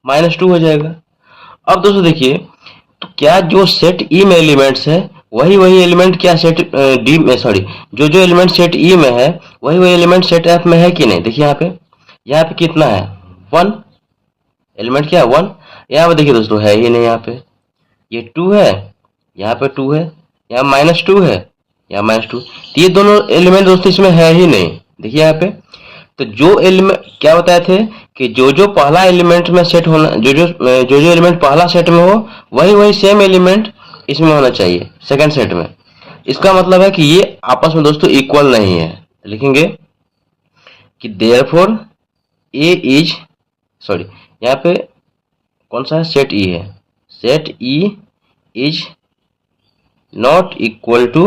-2 हो जाएगा। अब दोस्तों देखिए तो क्या जो सेट ई में एलिमेंट्स है वही वही एलिमेंट क्या सेट डी में, सॉरी जो जो एलिमेंट सेट ई में है वही वही एलिमेंट सेट एफ में है कि नहीं। देखिए यहाँ पे कितना है, 1 एलिमेंट, क्या है 1। यहाँ पे देखिए दोस्तों है ही नहीं, यहाँ पे ये 2 है, यहाँ पे 2 है, यहाँ -2 है, यहाँ -2, तो ये दोनों एलिमेंट दोस्तों इसमें है ही नहीं। देखिए यहाँ पे तो जो एलिमेंट क्या बताए थे कि जो जो पहला एलिमेंट में सेट होना, जो जो एलिमेंट पहला सेट में हो वही वही सेम एलिमेंट इसमें होना चाहिए सेकंड सेट में। इसका मतलब है कि ये आपस में दोस्तों इक्वल नहीं है। लिखेंगे कि देयरफॉर ए इज, सॉरी यहाँ पे कौन सा है, सेट ई है, set E is not equal to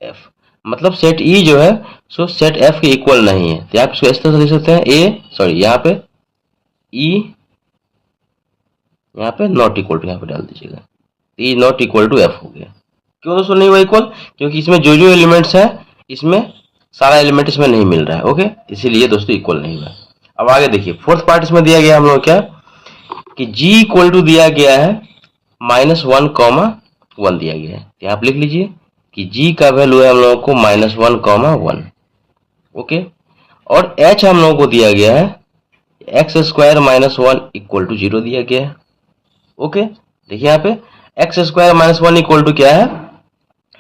F, मतलब सेट ई जो है सो सेट एफ के इक्वल नहीं है। तो आप इसको इस तरह से लिख सकते हैं, यहाँ पे ई, यहाँ पे नॉट इक्वल टू, यहाँ पे डाल दीजिएगा, ई नॉट इक्वल टू एफ हो गया। क्यों दोस्तों नहीं हुआ इक्वल, क्योंकि इसमें जो जो एलिमेंट्स है इसमें सारा एलिमेंट इसमें नहीं मिल रहा है। ओके, इसीलिए दोस्तों इक्वल नहीं हुआ। अब आगे देखिए फोर्थ पार्ट इसमें दिया गया हम लोग क्या कि g इक्वल टू दिया गया है -1, दिया गया है। तो आप लिख लीजिए कि g का वैल्यू है हम लोगों को -1, 1। ओके, और h हम लोगों को दिया गया है x² -1 = 0 दिया गया है। ओके, देखिए यहाँ पे x² -1 = क्या है,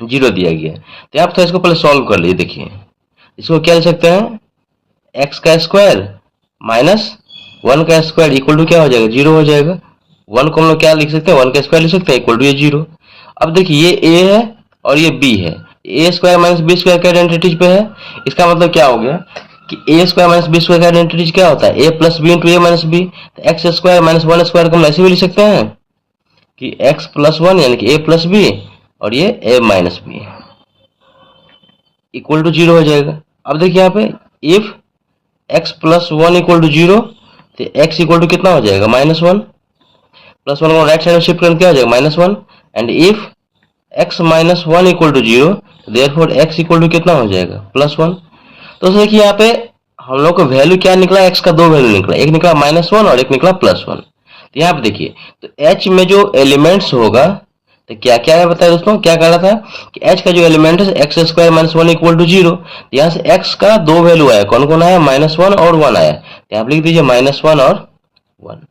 0 दिया गया है। तो आप इसको पहले सॉल्व कर लीजिए। देखिए इसको क्या लिख सकते हैं, x का स्क्वायर -1 का स्क्वायर इक्वल टू क्या हो जाएगा, 0 हो जाएगा। 1 को हम लोग क्या लिख सकते हैं, 1 का स्क्वायर लिख सकते हैं इक्वल टू ये 0। अब देखिए ये a है और ये b है, a² - b² का आइडेंटिटीज पे है। इसका मतलब क्या हो गया कि a² - b² का आइडेंटिटीज क्या होता है, a + b × a - b। तो x² - 1² को हम ऐसे भी लिख सकते हैं कि x + 1 यानी कि a + b और ये a - b इक्वल टू 0 हो जाएगा। अब देखिए यहाँ पे इफ x + 1 = 0, तो x इक्वल टू कितना हो जाएगा, -1। +1 को राइट साइड में शिफ्ट करके क्या हो जाएगा, -1। And if x - 1 = 0, therefore x equal to कितना हो जाएगा, +1। तो देखिए यहाँ पे हम लोग को वैल्यू क्या निकला, x का दो वैल्यू निकला, एक निकला -1 और एक निकला +1। तो यहाँ पे देखिए तो h में जो एलिमेंट्स होगा तो क्या क्या है बताया दोस्तों, क्या कह रहा था कि h का जो एलिमेंट है x² - 1 = 0। तो यहाँ से x का दो वैल्यू आया, कौन कौन आया, -1 और 1 आया। तो आप लिख दीजिए -1 और 1।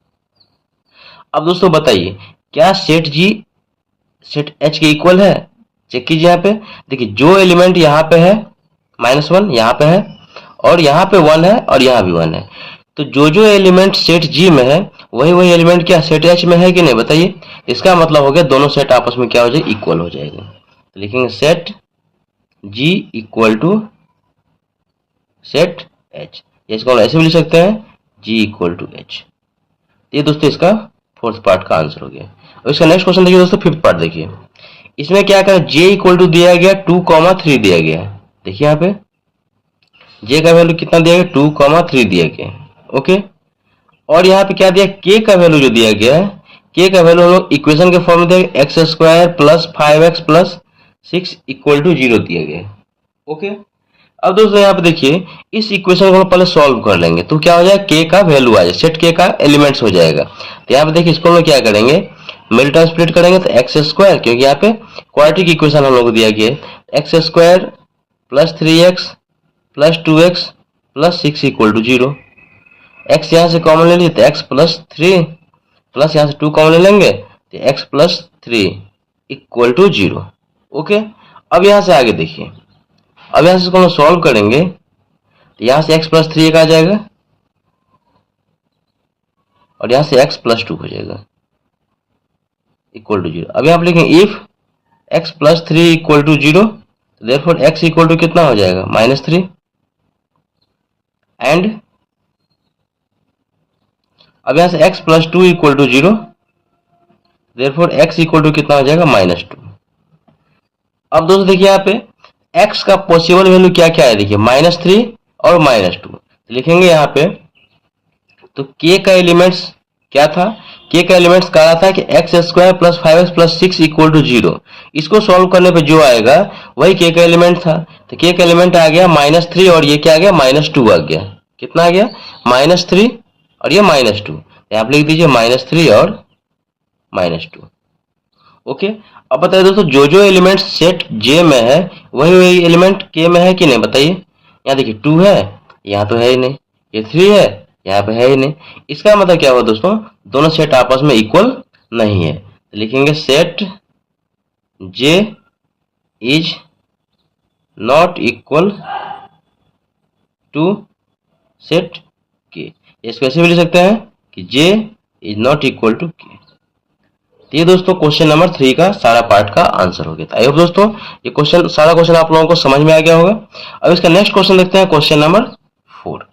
अब दोस्तों बताइए क्या सेट g सेट h के इक्वल है, चेक कीजिए। यहाँ पे देखिए जो एलिमेंट यहाँ पे है -1 यहाँ पे है और यहाँ पे 1 है और यहाँ भी 1 है, तो जो एलिमेंट सेट G में है वही एलिमेंट क्या सेट H में है कि नहीं, बताइए। इसका मतलब हो गया दोनों सेट आपस में क्या हो जाएगा, इक्वल हो जाएगा। तो लिखेंगे सेट G = सेट H, इसको हम ऐसे भी लिख सकते हैं G = H। ये दोस्तों इसका फोर्थ पार्ट का आंसर हो गया। और इसका नेक्स्ट क्वेश्चन देखिए दोस्तों, फिफ्थ पार्ट देखिए। इसमें क्या करें, J = दिया गया 2, 3 दिया गया है। देखिए यहाँ पे J का वैल्यू कितना दिया गया, 2, 3 दिया गया। ओके, और यहाँ पे क्या दिया, K का वैल्यू जो दिया गया है, K का वैल्यू हम लोग इक्वेशन के फॉर्म में दिया x² + 5x + 6 = 0 दिया गया। ओके, अब दोस्तों यहाँ पे देखिए इस इक्वेशन को हम पहले सॉल्व कर लेंगे तो क्या हो जाएगा, K का वैल्यू आ जाए, सेट K का एलिमेंट्स हो जाएगा। तो यहाँ पे देखिए इसको हम लोग क्या करेंगे, मिडिल टर्म स्प्लिट करेंगे तो x², क्योंकि यहाँ पे क्वाड्रेटिक इक्वेशन हम लोग को दिया गया है, x² + 3x + 2x + 6 = 0। x यहाँ से कॉमन ले लीजिए तो x + 3 प्लस यहाँ से 2 कॉमन ले लेंगे तो x + 3 = 0। ओके, अब यहाँ से आगे देखिए, अब यहाँ से इसको हम सॉल्व करेंगे तो यहाँ से x + 3 एक आ जाएगा और यहाँ से x + 2 हो जाएगा = 0। अब यहाँ पर लिखेंगे इफ x + 3 = 0, तो देयरफॉर x इक्वल टू कितना हो जाएगा, -3। एंड अब यहाँ से x + 2 = 0, therefore x equal to कितना हो जाएगा, -2। अब दोस्तों देखिए यहाँ पे x का पॉसिबल वैल्यू क्या क्या है, देखिए -3 और -2। तो लिखेंगे यहाँ पे तो k का एलिमेंट्स क्या था, k का एलिमेंट्स कह रहा था कि x² + 5x + 6 = 0। इसको सॉल्व करने पे जो आएगा वही k का एलिमेंट था। तो k का एलिमेंट आ गया -3 और ये क्या आ गया, -2 आ गया। कितना आ गया, -3 और ये -2। आप लिख दीजिए -3 और -2। ओके, अब बताइए दोस्तों जो एलिमेंट सेट J में है वही एलिमेंट K में है कि नहीं, बताइए। यहाँ देखिए 2 है, यहाँ तो है ही नहीं, ये 3 है, यहाँ पे है ही नहीं। इसका मतलब क्या हुआ दोस्तों, दोनों सेट आपस में इक्वल नहीं है। तो लिखेंगे set J is not equal to set K। इसको ऐसे भी लिख सकते हैं कि J is not equal to K। ये दोस्तों क्वेश्चन नंबर 3 का सारा पार्ट का आंसर हो गया। आई होप दोस्तों ये सारा क्वेश्चन आप लोगों को समझ में आ गया होगा। अब इसका नेक्स्ट क्वेश्चन देखते हैं, क्वेश्चन नंबर 4।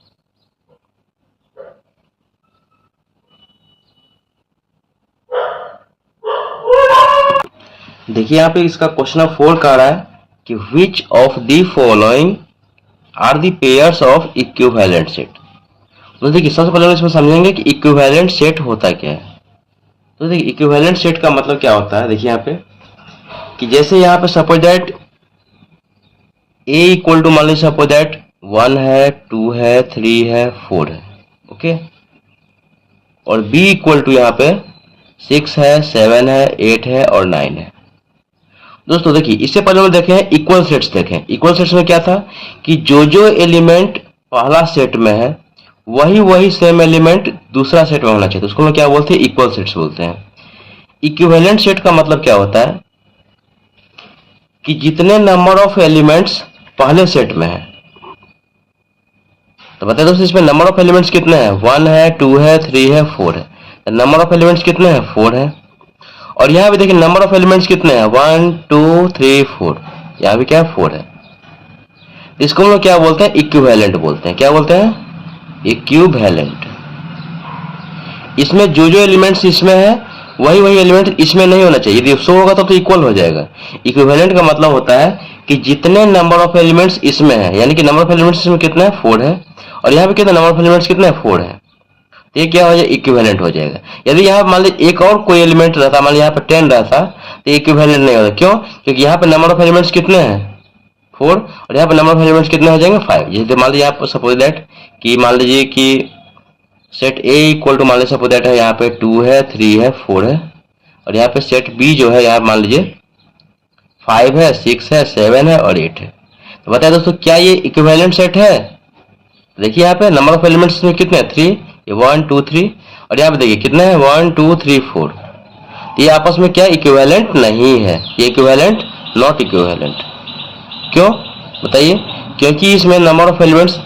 देखिए यहाँ पे इसका क्वेश्चन नंबर 4 कह रहा है कि which of the following are the pairs of equivalent set. तो देखिए सबसे पहले इसमें समझेंगे कि इक्विवेलेंट सेट होता क्या है। तो देखिए इक्विवेलेंट सेट का मतलब क्या होता है, देखिए यहाँ पे कि जैसे यहाँ पे suppose that A equal to मान लीजिए सपोज दैट 1 है, 2 है, 3 है, 4 है। ओके, और B इक्वल टू यहाँ पे 6 है, 7 है, 8 है और 9 है। दोस्तों देखिए, इससे पहले हम देखे हैं इक्वल सेट्स देखें। इक्वल सेट्स में क्या था कि जो एलिमेंट पहला सेट में है वही सेम एलिमेंट दूसरा सेट में होना चाहिए, तो उसको हम क्या बोलते हैं, इक्वल सेट्स बोलते हैं। इक्विवेलेंट सेट का मतलब क्या होता है कि जितने नंबर ऑफ एलिमेंट्स पहले सेट में है, तो बताइए दोस्तों इसमें नंबर ऑफ एलिमेंट्स कितने हैं, 1 है, 2 है, 3 है, 4 है। नंबर ऑफ एलिमेंट्स कितने हैं, 4 है। और यहाँ भी देखिए नंबर ऑफ एलिमेंट्स कितने हैं, 1 2 3 4, यहाँ भी क्या है, 4 है। इसको हम लोग क्या बोलते हैं, इक्विवेलेंट बोलते हैं। क्या बोलते हैं, इक्विवेलेंट। इसमें जो एलिमेंट्स इसमें है वही एलिमेंट इसमें नहीं होना चाहिए। यदि सो होगा तो इक्वल हो जाएगा। इक्विवेलेंट का मतलब होता है कि जितने नंबर ऑफ एलिमेंट्स इसमें है, यानी कि नंबर ऑफ एलिमेंट्स इसमें कितना है, 4 है, और यहाँ पे कितना नंबर ऑफ एलिमेंट्स कितने हैं, 4 है, तो ये क्या हो जाएगा, इक्विवेलेंट हो जाएगा। यदि यहाँ मान लीजिए एक और कोई एलिमेंट रहता, मान लीजिए यहाँ पे 10 रहता, तो इक्विवेलेंट नहीं होता। क्यों, क्योंकि यहाँ पे नंबर ऑफ एलिमेंट्स कितने हैं, 4, और यहाँ पे नंबर ऑफ एलिमेंट्स कितने हो जाएंगे, 5। जैसे मान लीजिए आप सपोज दैट कि मान लीजिए कि सेट ए इक्वल टू मान लीजिए सपोज दैट है यहाँ पे 2 है, 3 है, 4 है, और यहाँ पे सेट बी जो है यहाँ मान लीजिए 5 है, 6 है, 7 है और 8 है। तो बताइए दोस्तों क्या ये इक्विवेलेंट सेट है। देखिए यहाँ पे नंबर ऑफ एलिमेंट्स में कितने हैं, 3, ये 1 2 3, और यहाँ पे देखिए कितने हैं, 1 2 3 4। ये आपस में क्या इक्विवेलेंट नहीं है, ये इक्विवेलेंट नॉट इक्विवेलेंट। क्यों बताइए, क्योंकि इसमें नंबर ऑफ एलिमेंट्स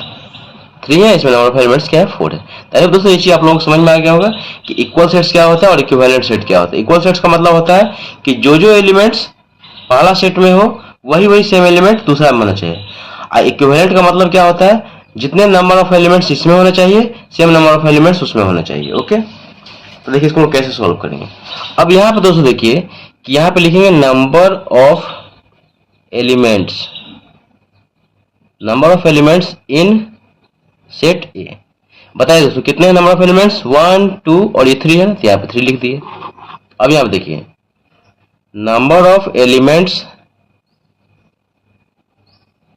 3 है, इसमें नंबर ऑफ एलिमेंट्स क्या है, 4 है। ताकि दोस्तों ये चीज आप लोगों को समझ में आ गया होगा कि इक्वल सेट्स क्या होता है और इक्विवेलेंट सेट क्या होता है। इक्वल सेट्स का मतलब होता है कि जो एलिमेंट्स पहला सेट में हो वही सेम एलिमेंट दूसरा में होना चाहिए। और इक्विवेलेंट का मतलब क्या होता है, जितने नंबर ऑफ एलिमेंट्स इसमें होना चाहिए सेम नंबर ऑफ एलिमेंट्स उसमें होना चाहिए। ओके, तो देखिए इसको कैसे सॉल्व करेंगे। अब यहाँ पे दोस्तों देखिए कि यहाँ पे लिखेंगे number of elements, number of elements in set ए। बताइए दोस्तों कितने नंबर ऑफ एलिमेंट्स, 1 2 और ये 3 है, तो यहाँ पे 3 लिख दिए। अब यहाँ पे देखिए number of elements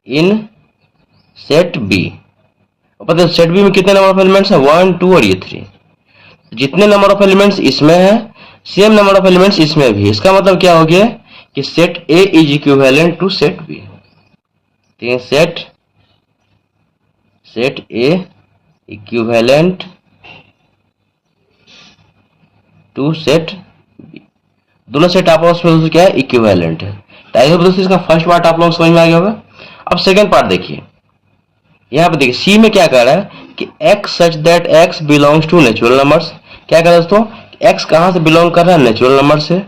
in set B. पता है सेट बी में कितने नंबर ऑफ एलिमेंट्स है, 1 2 और ये 3। जितने नंबर ऑफ एलिमेंट्स इसमें है सेम नंबर ऑफ एलिमेंट्स इसमें भी। इसका मतलब क्या हो गया कि set A is equivalent to set B. Set A equivalent to set B. दोनों सेट आपस में दोस्तों क्या है, इक्विवेलेंट है। आई होप दोस्तों इसका फर्स्ट पार्ट आप लोगों को समझ में आ गया होगा। अब सेकंड पार्ट देखिए, यहाँ पे देखिए सी में क्या कर रहा है कि x such that x belongs to natural numbers. क्या कर रहा है दोस्तों, x कहाँ से बिलोंग कर रहा है, नेचुरल नंबर से,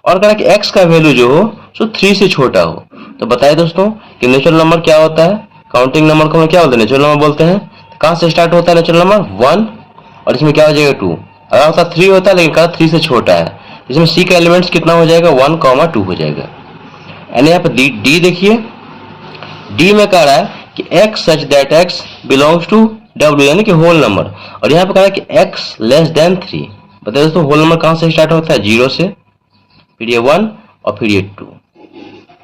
और कह रहा है कि x का वैल्यू जो हो सो 3 से छोटा हो। तो बताइए दोस्तों कि नेचुरल नंबर क्या होता है, काउंटिंग नंबर को हम क्या बोलते हैं, नेचुरल नंबर बोलते हैं। कहाँ से स्टार्ट होता है नेचुरल नंबर, 1, और इसमें क्या हो जाएगा 2। अगर होता 3 होता है लेकिन कहा 3 से छोटा है, इसमें सी का एलिमेंट्स कितना हो जाएगा, 1 2 हो जाएगा। यानी यहाँ पे डी देखिए, डी में कह रहा है कि x such that x belongs to w यानी कि होल नंबर, और यहाँ पे कह रहा है कि x लेस देन 3। बताइए दोस्तों होल नंबर कहाँ से स्टार्ट होता है, 0 से, फिर ये 1 और फिर ये 2,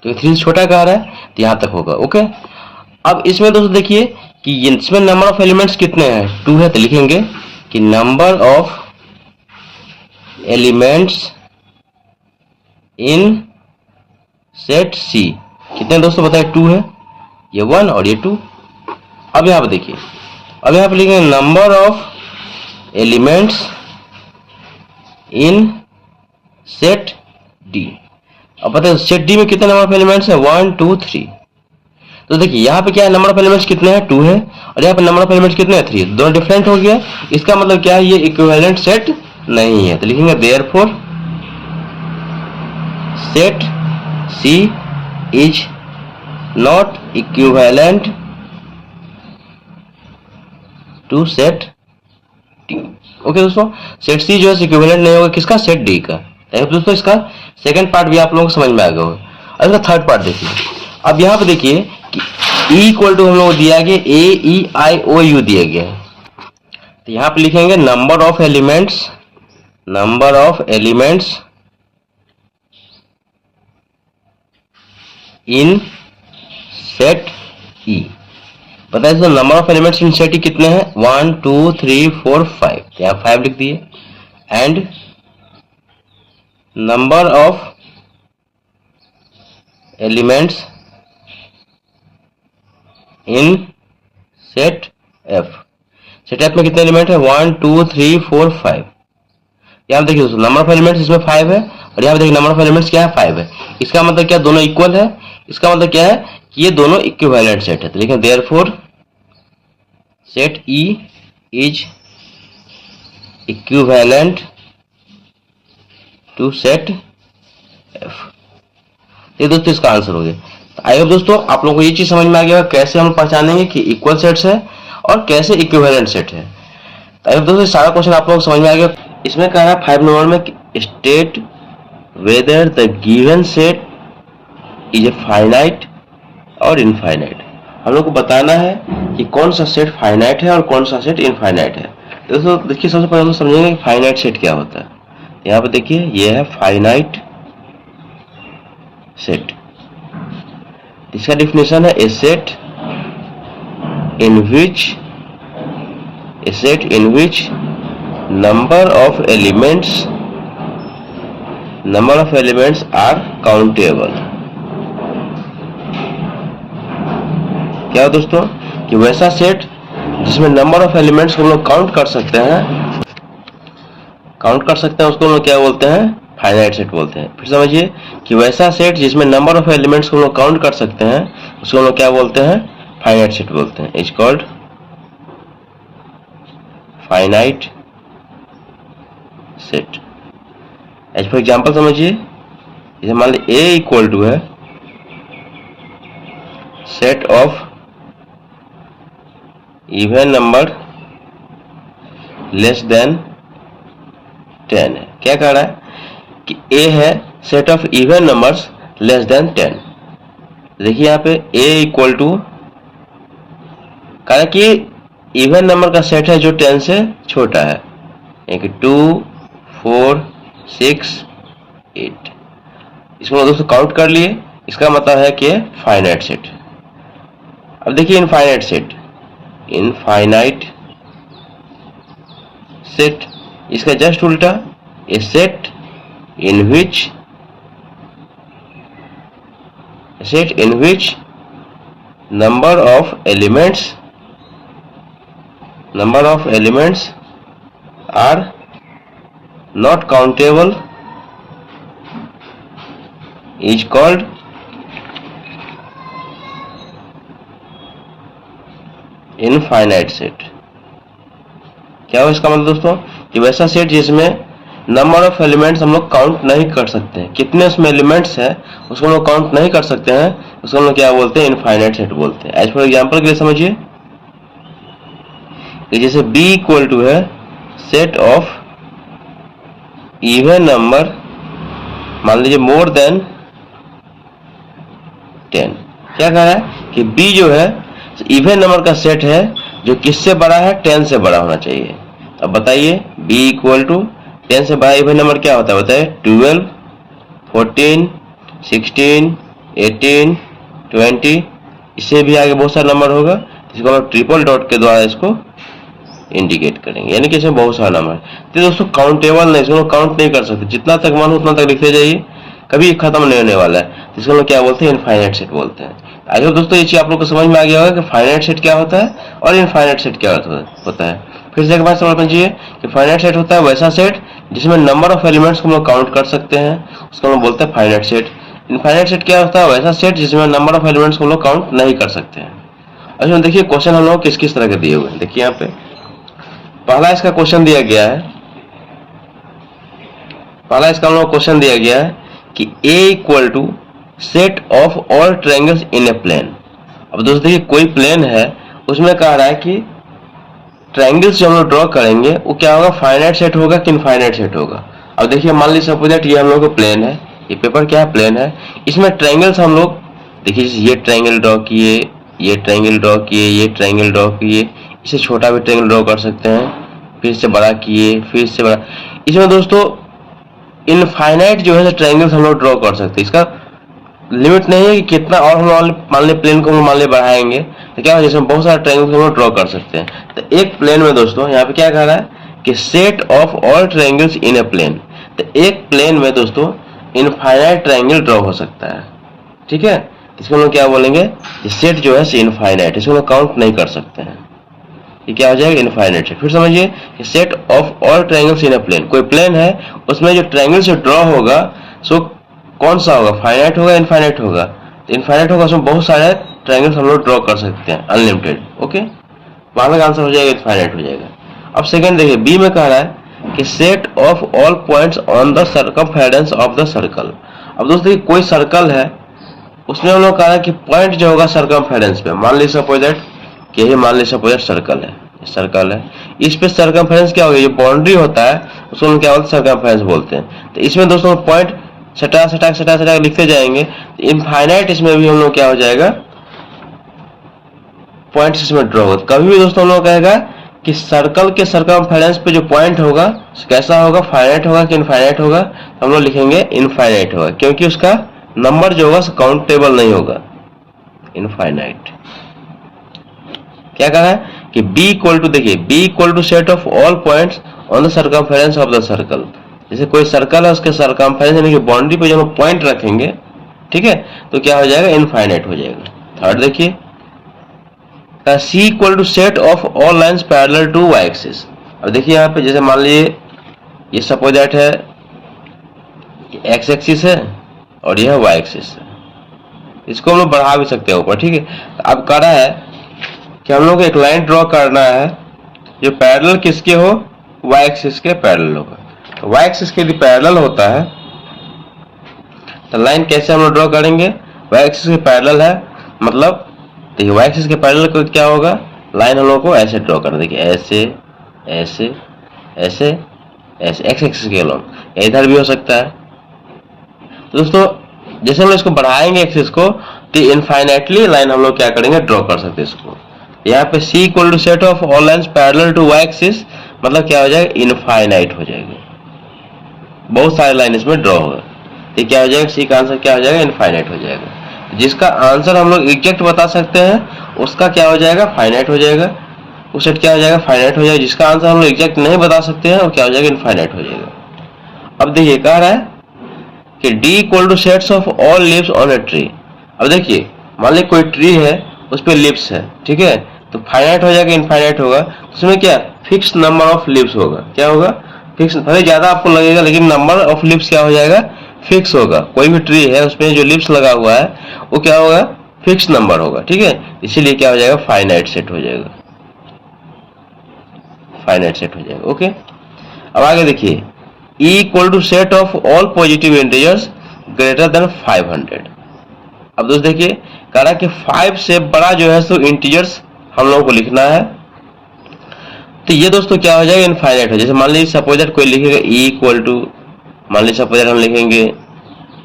तो ये 3 से छोटा कह रहा है तो यहाँ तक होगा। ओके, अब इसमें दोस्तों देखिए कि इसमें नंबर ऑफ एलिमेंट्स कितने हैं, 2 है, तो लिखेंगे कि number of elements in set C कितने दोस्तों बताए, 2 है, ये 1 और ये 2। अब यहाँ पे देखिए, अब यहाँ पे लिखेंगे number of elements in set D. अब पता है सेट डी में कितने नंबर ऑफ एलिमेंट्स है, 1 2 3। तो देखिए यहाँ पे क्या है, नंबर ऑफ एलिमेंट्स कितने हैं, 2 है, और यहाँ पे नंबर ऑफ एलिमेंट्स कितने हैं, 3। दोनों डिफरेंट हो गया, इसका मतलब क्या है, ये इक्विवेलेंट सेट नहीं है। तो लिखेंगे therefore set C is not equivalent to set D. Okay दोस्तों, सेट सी जो है इक्विवेलेंट नहीं होगा किसका, सेट डी का। दोस्तों इसका सेकंड पार्ट भी आप लोगों को समझ में आ गया होगा। अब इसका थर्ड पार्ट देखिए। अब यहाँ पे देखिए कि E इक्वल टू हम लोग दिया गया AEIOU दिया गया है, तो यहाँ पे लिखेंगे number of elements in set E। पता है number of elements in set E कितने हैं, 1 2 3 4 5, यहाँ 5 लिख दिए। And number of elements in set F. Set F में कितने एलिमेंट है? 1 2 3 4 5। यहाँ देखिए दोस्तों नंबर ऑफ एलिमेंट्स इसमें 5 है और यहाँ पे देखिए नंबर ऑफ एलिमेंट्स क्या है? 5 है। इसका मतलब क्या? दोनों इक्वल है। इसका मतलब क्या है कि ये दोनों इक्विवेलेंट सेट है। तो लिखें therefore set E is equivalent to set F. ये दोस्तों इसका आंसर हो गया। आई होप दोस्तों आप लोगों को ये चीज समझ में आ गया कैसे हम पहचानेंगे कि इक्वल सेट्स है और कैसे इक्विवेलेंट सेट है। आई होप दोस्तों सारा क्वेश्चन आप लोगों को समझ में आ गया। इसमें कह रहा है 5 नंबर में state whether the given set is a finite और इनफाइनाइट। हम लोग को बताना है कि कौन सा सेट फाइनाइट है और कौन सा सेट इनफाइनाइट है। दोस्तों देखिए सबसे पहले हम लोग समझेंगे कि फाइनाइट सेट क्या होता है। यहाँ पे देखिए ये है फाइनाइट सेट। इसका डिफिनेशन है a set in which number of elements are countable. क्या है दोस्तों कि वैसा सेट जिसमें नंबर ऑफ एलिमेंट्स को हम लोग काउंट कर सकते हैं उसको हम लोग क्या बोलते हैं? फाइनाइट सेट बोलते हैं। फिर समझिए कि वैसा सेट जिसमें नंबर ऑफ एलिमेंट्स को हम लोग काउंट कर सकते हैं उसको हम लोग क्या बोलते हैं? फाइनाइट सेट बोलते हैं। Is called finite set. As for example समझिए, जैसे मान लीजिए ए इक्वल टू है set of even number less than 10 है। क्या कह रहा है कि ए है set of even numbers less than 10। देखिए यहाँ पे ए इक्वल टू कह रहा है कि इवन नंबर का सेट है जो 10 से छोटा है, यानी 2 4 6 8। इसको दोस्तों काउंट कर लिए, इसका मतलब है कि फाइनाइट सेट। अब देखिए इनफाइनाइट सेट इसका जस्ट उल्टा, a set in which number of elements are not countable is called infinite set. क्या हो इसका मतलब दोस्तों कि वैसा सेट जिसमें नंबर ऑफ एलिमेंट्स हम लोग काउंट नहीं कर सकते हैं, कितने उसमें एलिमेंट्स हैं उसको हम लोग काउंट नहीं कर सकते हैं, उसको हम लोग क्या बोलते हैं? इनफाइनाइट सेट बोलते हैं। एज फॉर एग्जांपल के लिए समझिए कि जैसे b इक्वल टू है सेट ऑफ इवन नंबर, मान लीजिए मोर देन 10। क्या कह रहा है कि b जो है इवन नंबर का सेट है जो किससे बड़ा है? 10 से बड़ा होना चाहिए। अब बताइए b इक्वल टू 10 से बड़ा इवन नंबर क्या होता है? बताइए 12 14 16 18 20, इससे भी आगे बहुत सारा नंबर होगा, इसको हम ट्रिपल डॉट के द्वारा इसको इंडिकेट करेंगे, यानी कि इसमें बहुत सारा नंबर। तो दोस्तों काउंटेबल नहीं, इसको काउंट नहीं कर सकते, जितना तक मन हो उतना तक लिखते जाइए, कभी खत्म नहीं होने वाला है। इसको हम क्या बोलते हैं? इनफाइनाइट सेट बोलते हैं। आई होप दोस्तों ये चीज आप लोग को समझ में आ गया होगा कि फाइनाइट सेट क्या होता है और इनफाइनाइट सेट क्या होता है। फिर से एक बार समझ लीजिए कि फाइनाइट सेट होता है वैसा सेट जिसमें नंबर ऑफ एलिमेंट्स को हम लोग काउंट कर सकते हैं, उसको हम बोलते हैं फाइनाइट सेट। इनफाइनाइट सेट क्या होता है? वैसा सेट जिसमें नंबर ऑफ एलिमेंट्स को हम लोग काउंट नहीं कर सकते हैं। अच्छा देखिए क्वेश्चन हम लोग किस किस तरह के दिए हुए हैं। देखिए यहाँ पे पहला इसका क्वेश्चन दिया गया है, हम लोग क्वेश्चन दिया गया है कि a equal to set of all triangles in a plane. अब दोस्तों देखिए कोई प्लेन है, उसमें कह रहा है कि ट्रायंगल्स जो हम लोग ड्रॉ करेंगे वो क्या होगा? फाइनाइट सेट होगा कि इनफाइनाइट सेट होगा। अब देखिए मान लीजिए सपोज दैट ये हम लोग का प्लेन है, ये पेपर क्या है? प्लेन है। इसमें ट्रायंगल्स हम लोग देखिए ये ट्रायंगल ड्रॉ किए, ये ट्रायंगल ड्रॉ किए, ये ट्रायंगल ड्रॉ किए, इससे छोटा भी ट्रायंगल ड्रॉ कर सकते हैं, फिर से बड़ा किए, फिर से बड़ा। इसमें दोस्तों इनफाइनाइट जो है ट्रायंगल्स हम लोग ड्रॉ कर सकते हैं, इसका लिमिट नहीं है कि कितना और हम मान ली प्लेन को हम मान ली बढ़ाएंगे तो क्या होगा? जिसमें बहुत सारे ट्रायंगल्स हम लोग ड्रॉ कर सकते हैं। तो एक प्लेन में दोस्तों यहाँ पे क्या कह रहा है कि set of all triangles in a plane. तो एक प्लेन में दोस्तों इनफाइनाइट ट्रायंगल ड्रॉ हो सकता है, ठीक है। इसको हम लोग क्या बोलेंगे, सेट जो है इनफाइनाइट, इसको लोग काउंट नहीं कर सकते हैं, ये क्या हो जाएगा, इनफाइनाइट सेट। फिर समझिए कि set of all triangles in a plane, कोई प्लेन है उसमें जो ट्रायंगल से ड्रॉ होगा सो कौन सा होगा, फाइनाइट होगा, इनफाइनाइट होगा। तो इनफाइनाइट होगा, उसमें बहुत सारे ट्रायंगल्स हम लोग ड्रॉ कर सकते हैं, अनलिमिटेड। ओके, वहां का आंसर हो जाएगा इनफाइनाइट हो जाएगा। अब सेकंड देखिए, बी में कह रहा है कि set of all points on the circumference of the circle. अब दोस्तों देखिए कोई सर्कल है, उसमें हम लोग कह रहा है कि पॉइंट जो होगा सर्कमफेरेंस पे, मान लीजिए सपोज दैट कि यही मान लीजिए सपोज दैट सर्कल है, सर्कल है, इस पे सर्कमफेरेंस क्या होगा, ये बाउंड्री होता है उसको हम क्या बोलते हैं, सर्कमफेरेंस बोलते हैं। तो इसमें दोस्तों पॉइंट सटा सटा सटा सटा लिखते जाएंगे, तो इनफाइनाइट इसमें भी हम लोग क्या हो जाएगा, पॉइंट्स इसमें ड्रॉ होगा। कभी भी दोस्तों हम लोग कहेगा कि सर्कल के सर्कमफेरेंस पे जो पॉइंट होगा कैसा होगा, फाइनाइट होगा कि इनफाइनाइट होगा, तो हम लोग लिखेंगे इनफाइनाइट होगा, क्योंकि उसका नंबर जो होगा काउंटेबल नहीं होगा, इनफाइनाइट। क्या कह रहा है कि b इक्वल टू, देखिए b equal to set of all points on the circumference of the circle. जैसे कोई सर्कल है उसके सर्कमफेरेंस यानी कि बाउंड्री पे जब हम पॉइंट रखेंगे, ठीक है, तो क्या हो जाएगा, इनफाइनाइट हो जाएगा। थर्ड देखिए, c equal to set of all lines parallel to y axis. अब देखिए यहाँ पे जैसे मान लीजिए ये सपोज दैट है x एक्सिस है और यह y एक्सिस है, इसको हम लोग बढ़ा भी सकते हैं ऊपर, ठीक है। अब कह रहा है कि हम लोग एक लाइन ड्रॉ करना है जो पैरेलल किसके हो, y एक्सिस के पैरेलल होगा। तो y एक्सिस के लिए पैरेलल होता है, तो लाइन कैसे हम लोग ड्रॉ करेंगे, y एक्सिस के पैरेलल है, मतलब देखिए y एक्सिस के पैरेलल को क्या होगा, लाइन हम लोग को ऐसे ड्रॉ करना, देखिए ऐसे ऐसे ऐसे ऐसे x एक्सिस के अलॉन्ग, इधर भी हो सकता है। तो दोस्तों जैसे हम लोग इसको बढ़ाएंगे एक्सिस को, तो इनफाइनाइटली लाइन हम लोग क्या करेंगे, ड्रॉ कर सकते हैं इसको। यहाँ पे c equal to set of all lines parallel to y axis, मतलब क्या हो जाएगा, इनफाइनाइट हो जाएगा, बहुत सारे लाइन इसमें ड्रॉ होगा, तो क्या हो जाएगा, c का आंसर क्या हो जाएगा, इनफाइनाइट हो जाएगा। जिसका आंसर हम लोग एग्जैक्ट बता सकते हैं उसका क्या हो जाएगा, फाइनाइट हो जाएगा, उस सेट क्या हो जाएगा, फाइनाइट हो जाएगा। जिसका आंसर हम लोग एग्जैक्ट नहीं बता सकते हैं वो क्या हो जाएगा, इनफाइनाइट हो जाएगा। अब देखिए कह रहा है कि d equal two sets of all leaves on a tree. अब देखिए मान लीजिए कोई ट्री है उस पर लीव्स है, ठीक है, तो फाइनाइट हो जाएगा, इनफाइनाइट होगा, उसमें क्या फिक्स नंबर ऑफ लीव्स होगा, क्या होगा, फिक्स, भले ज्यादा आपको लगेगा लेकिन नंबर ऑफ लीव्स क्या हो जाएगा, फिक्स होगा। कोई भी ट्री है उसमें जो लीव्स लगा हुआ है वो क्या होगा, फिक्स नंबर होगा, ठीक है, इसीलिए क्या हो जाएगा, फाइनाइट सेट हो जाएगा, फाइनाइट सेट हो जाएगा। ओके, अब आगे देखिए, e equal to set of all positive integers greater than 500। अब दोस्त देखिए कह रहा है कि 5 से बड़ा जो है सो इंटीजर्स हम लोगों को लिखना है, तो ये दोस्तों क्या हो जाएगा, इनफाइनाइट हो। जैसे मान लीजिए सपोज दैट कोई लिखेगा e इक्वल टू, मान लीजिए सपोज दैट हम लिखेंगे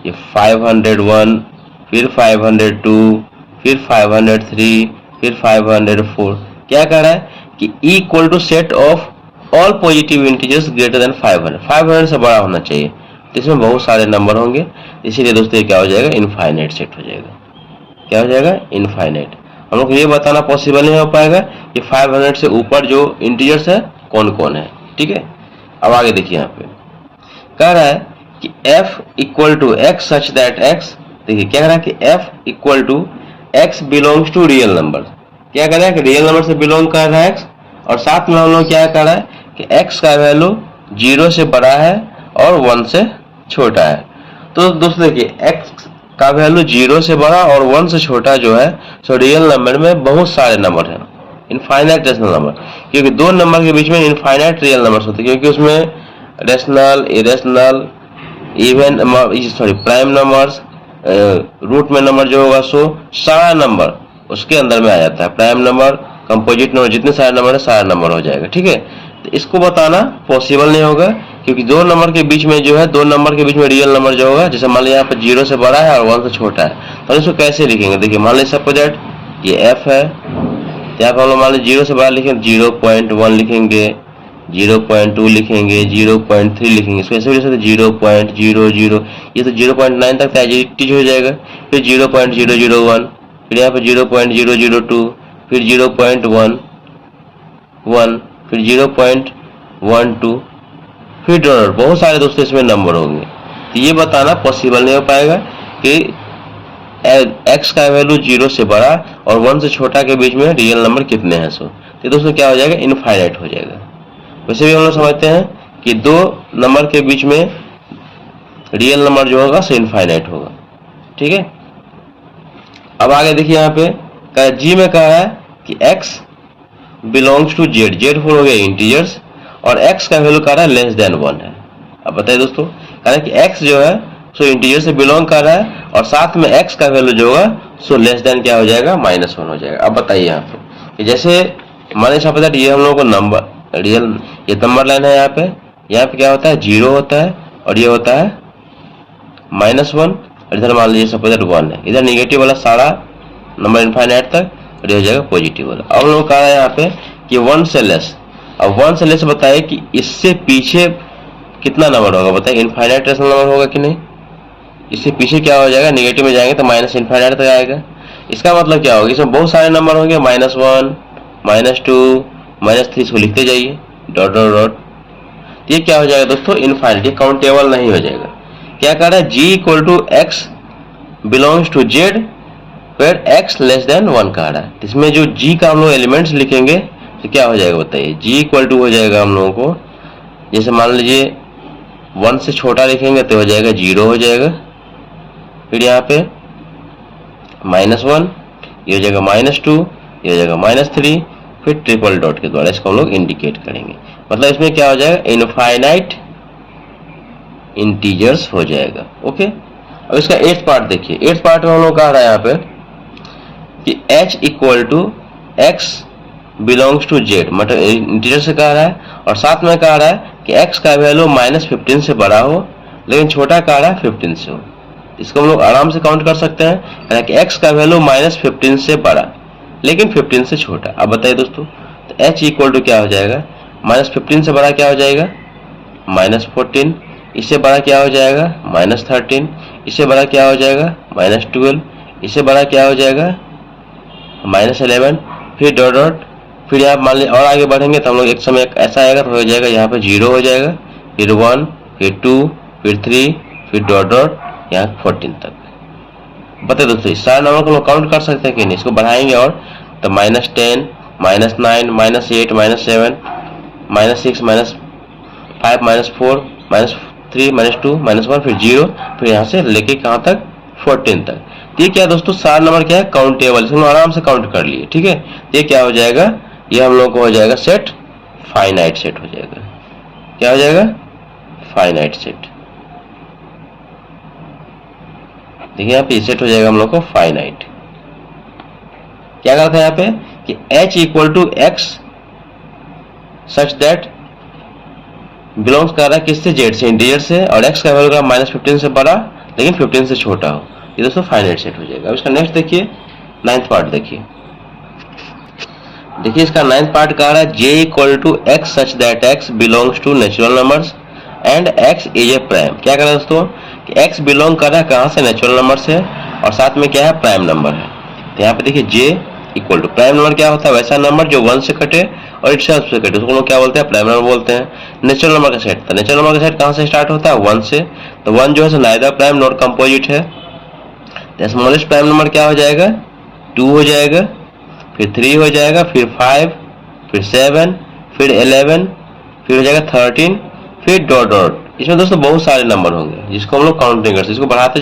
ये 501, फिर 502, फिर 503, फिर 504। क्या कह रहा है कि e equal to set of all positive integers greater than 500, 500 से बड़ा होना चाहिए, तो इसमें बहुत सारे नंबर होंगे, इसीलिए दोस्तों ये क्या हो जाएगा, इनफाइनाइट सेट हो जाएगा। क्या हो जाएगा, इनफाइनाइट। हम लोग ये बताना पॉसिबल नहीं हो पाएगा कि 500 से ऊपर जो इंटीजर्स है कौन कौन है, ठीक है। अब आगे देखिए यहाँ पे कह रहा है कि f equal to x such that x, देखिए क्या कह रहा है कि f equal to x belongs to real number. क्या कह रहा है कि रियल नंबर से बिलोंग कर रहा है x, और साथ में हम लोग क्या कर रहा है कि x का वैल्यू 0 से बड़ा है और 1 से छोटा है। तो दोस्तों देखिए x का वैल्यू 0 से बड़ा और 1 से छोटा जो है सो रियल नंबर में बहुत सारे नंबर हैं, इनफाइनाइट रेशनल नंबर, क्योंकि दो नंबर के बीच में इनफाइनाइट रियल नंबर होते हैं, क्योंकि उसमें rational, irrational, even sorry prime numbers, root में नंबर जो होगा सो सारा नंबर उसके अंदर में आ जाता है, प्राइम नंबर, कंपोजिट नंबर, जितने सारे नंबर है सारा नंबर हो जाएगा, ठीक है। तो इसको बताना पॉसिबल नहीं होगा, क्योंकि दो नंबर के बीच में जो है, दो नंबर के बीच में रियल नंबर जो होगा, जैसे मान लीजिए यहाँ पर 0 से बड़ा है और 1 से छोटा है, तो इसको कैसे लिखेंगे, देखिए मान लीजिए सपोज दैट ये f है, तो यहाँ पर हम लोग मान लीजिए 0 से बड़ा लिखेंगे 0.1 लिखेंगे, 0.2 लिखेंगे, 0.3 लिखेंगे, इसको ऐसे भी लिख सकते 0.00, ये तो 0.9 तक एडिटिव हो जाएगा, फिर 0.001, फिर यहाँ पे 0.002, फिर 0.11, फिर 0.12, फिर डॉट, बहुत सारे दोस्तों इसमें नंबर होंगे। तो ये बताना पॉसिबल नहीं हो पाएगा कि x का वैल्यू 0 से बड़ा और 1 से छोटा के बीच में रियल नंबर कितने हैं। सो तो दोस्तों क्या हो जाएगा, इनफाइनाइट हो जाएगा। वैसे भी हम लोग समझते हैं कि दो नंबर के बीच में रियल नंबर जो होगा सो इनफाइनाइट होगा। ठीक है, अब आगे देखिए यहाँ पे जी में कहा है कि x belongs to Z, Z for हो गया इंटीजर्स, और x का वैल्यू कह रहा है लेस देन 1 है। अब बताइए दोस्तों, कह रहा है कि x जो है सो इंटीजर से बिलोंग कर रहा है और साथ में x का वैल्यू जो होगा सो लेस देन क्या हो जाएगा, -1 हो जाएगा। अब बताइए यहाँ पे कि जैसे माने पता है ये हम लोगों को नंबर रियल ये नंबर लाइन है, यहाँ पे क्या होता है 0 होता है और ये होता है -1, और इधर मान लीजिए सपोज 1 है, इधर निगेटिव वाला सारा नंबर इनफाइनाइट तक और ये हो जाएगा पॉजिटिव वाला। अब हम लोग कह रहे हैं यहाँ पे कि 1 से लेस, अब 1 से लेस बताइए कि इससे पीछे कितना नंबर होगा, बताइए इनफाइनाइट रेशनल नंबर होगा कि नहीं। इससे पीछे क्या हो जाएगा, निगेटिव में जाएंगे तो माइनस इनफाइनाइट तक आएगा। इसका मतलब क्या होगा, इसमें बहुत सारे नंबर होंगे, -1 -2 -3, इसको लिखते जाइए डॉट डॉट डॉट। ये क्या हो जाएगा दोस्तों, इनफाइनाइट, ये काउंटेबल नहीं हो जाएगा। क्या कह रहा है, g = x belongs to z where x less than 1 कह रहा है। इसमें जो g का हम लोग एलिमेंट्स लिखेंगे तो क्या हो जाएगा बताइए, g = हो जाएगा हम लोगों को, जैसे मान लीजिए 1 से छोटा लिखेंगे तो हो जाएगा 0 हो जाएगा, फिर यहाँ पे -1, ये हो जाएगा -2, ये हो जाएगा -3, फिर ट्रिपल डॉट के द्वारा इसको हम लोग इंडिकेट करेंगे। मतलब इसमें क्या हो जाएगा, इनफाइनाइट इंटीजर्स हो जाएगा। ओके, अब इसका 8th पार्ट देखिए। 8th पार्ट में हम लोग कह रहा है यहाँ पे कि h = x belongs to z, मतलब इंटीजर से कह रहा है और साथ में कह रहा है कि x का वैल्यू -15 से बड़ा हो लेकिन छोटा कह रहा है 15 से हो। इसको हम लोग आराम से काउंट कर सकते हैं कि x का वैल्यू -15 से बड़ा लेकिन 15 से छोटा। अब बताइए दोस्तों, तो h = क्या हो जाएगा, -15 से बड़ा क्या हो जाएगा, -14, इससे बड़ा क्या हो जाएगा, -13, इससे बड़ा क्या हो जाएगा, -12, इससे बड़ा क्या हो जाएगा, -11, फिर डॉट डॉट, फिर यहाँ मान लीजिए और आगे बढ़ेंगे तो हम लोग एक समय ऐसा आएगा तो हो जाएगा यहाँ पे 0 हो जाएगा, फिर 1, फिर 2, फिर 3, फिर डॉट डॉट यहाँ 14 तक। बताइए दोस्तों, इस सारे नंबर को लोग काउंट कर सकते हैं कि नहीं। इसको बढ़ाएंगे और तो -10, -9, -8, -7, -6, -5, -4, -3, -2, -1, फिर 0, फिर यहाँ से लेके कहाँ तक, 14 तक। तो ये क्या दोस्तों, सारा नंबर क्या है, काउंटेबल, इसको आराम से काउंट कर लिए। ठीक है, ये क्या हो जाएगा, ये हम लोग को हो जाएगा सेट, फाइनाइट सेट हो जाएगा। क्या हो जाएगा, फाइनाइट सेट। देखिए यहाँ पे सेट हो जाएगा हम लोग को फाइनाइट। क्या करते हैं यहाँ पे कि h = x such that belongs कर रहा है किससे, z से, इंटीजर से, और x का वैल्यू का -15 से बड़ा लेकिन 15 से छोटा हो। ये दोस्तों फाइनाइट सेट हो जाएगा। अब इसका नेक्स्ट देखिए, 9th पार्ट देखिए। देखिए इसका 9th पार्ट कह रहा है j = x such that x belongs to natural numbers and x is a prime. क्या कर रहा है दोस्तों कि x बिलोंग कर रहा है कहाँ से, नेचुरल नंबर से, और साथ में क्या है, प्राइम नंबर है। तो यहाँ पे देखिए j = प्राइम नंबर क्या होता है, वैसा नंबर जो 1 से कटे और इटसेल्फ से कटे, उसको लोग क्या बोलते हैं, प्राइम नंबर बोलते हैं। नेचुरल नंबर का सेट था, नेचुरल नंबर का सेट कहाँ से स्टार्ट होता है, 1 से, तो 1 जो है नाइदर प्राइम नॉट कंपोजिट है। तो स्मॉलेस्ट प्राइम नंबर क्या हो जाएगा, 2 हो जाएगा, फिर 3 हो जाएगा, फिर 5, फिर 7, फिर 11, फिर हो जाएगा 13, फिर डॉट डॉट। इसमें दोस्तों बहुत सारे नंबर होंगे जिसको हम लोग काउंट नहीं कर सकते, इसको बढ़ाते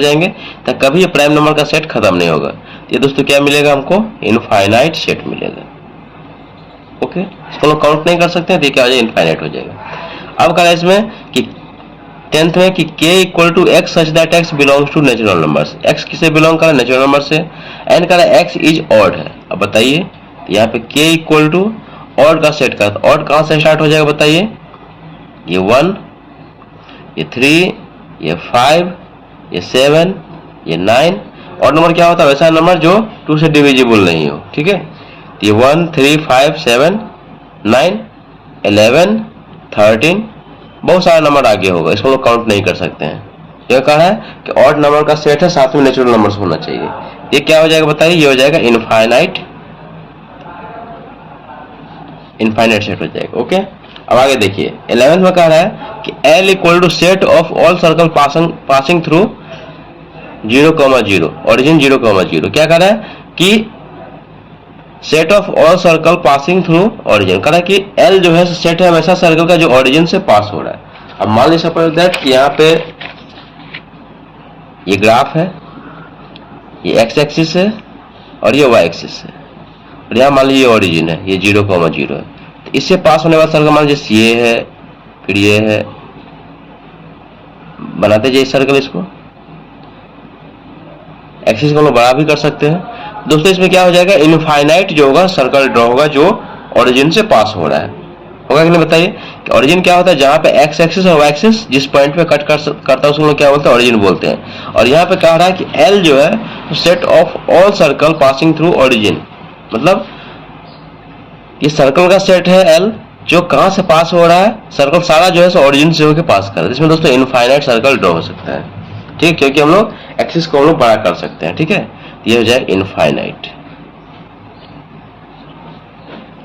जाएंगे तो कभी ये प्राइम नंबर का सेट खत्म नहीं होगा। ये दोस्तों क्या मिलेगा हमको, इनफाइनाइट सेट मिलेगा। ओके, इसको लोग काउंट नहीं कर सकते हैं तो क्या हो जाएगा, इनफाइनाइट हो जाएगा। अब कह रहा है इसमें कि 10th में कि k = x such that x belongs to natural numbers. x किससे बिलोंग कर रहा है, नेचुरल नंबर से, एंड कह रहा है x इज ऑड है। अब बताइए यहाँ पे k = ऑड का सेट का, ऑड कहाँ से स्टार्ट हो जाएगा बताइए, ये 1, ये 3, ये 5, ये 7, ये 9। ऑड नंबर क्या होता है, वैसा नंबर जो 2 से डिविजिबल नहीं हो। ठीक है, ये 1, 3, 5, 7, 9, 11, 13, बहुत सारा नंबर आगे होगा, इसको लोग काउंट नहीं कर सकते हैं। यह कहा है कि ऑड नंबर का सेट है, साथ में नेचुरल नंबर्स होना चाहिए। ये क्या हो जाएगा बताइए, ये हो जाएगा इनफाइनाइट सेट हो जाएगा। ओके, अब आगे देखिए 11th में कह रहा है कि L equal to set of all circle passing through 0,0 origin 0,0। क्या कह रहा है कि set of all circle passing through origin, कह रहा है कि L जो है सेट है हमेशा सर्कल का जो ओरिजिन से पास हो रहा है। अब मान लीजिए सपोज दैट कि यहाँ पे ये ग्राफ है, ये x एक्सिस है और ये y एक्सिस है, और यहाँ मान लीजिए ओरिजिन है, ये 0,0 है। तो इससे पास होने वाला सर्कल मान लीजिए ये है, फिर ये है, बनाते जाइए सर्कल, इसको एक्सिस को हम लोग बड़ा भी कर सकते हैं। दोस्तों इसमें क्या हो जाएगा, इनफाइनाइट जो होगा सर्कल ड्रॉ होगा जो ओरिजिन से पास हो रहा है, होगा कि नहीं बताइए। कि ओरिजिन क्या होता है, जहां पे एक्स एक्सिस और वाई एक्सिस जिस पॉइंट पे कट करता है उसको लोग क्या बोलते हैं, ओरिजिन बोलते हैं। और यहाँ पे कह रहा है कि एल जो है set of all circle passing through origin, मतलब ये सर्कल का सेट है एल जो कहां से पास हो रहा है, सर्कल सारा जो है ओरिजिन से होकर पास कर रहा है। इसमें दोस्तों इनफाइनाइट सर्कल ड्रॉ हो सकता है, ठीक, क्योंकि हम लोग एक्सिस को हम लोग बड़ा कर सकते हैं, ठीक है। ये हो जाए इनफाइनाइट।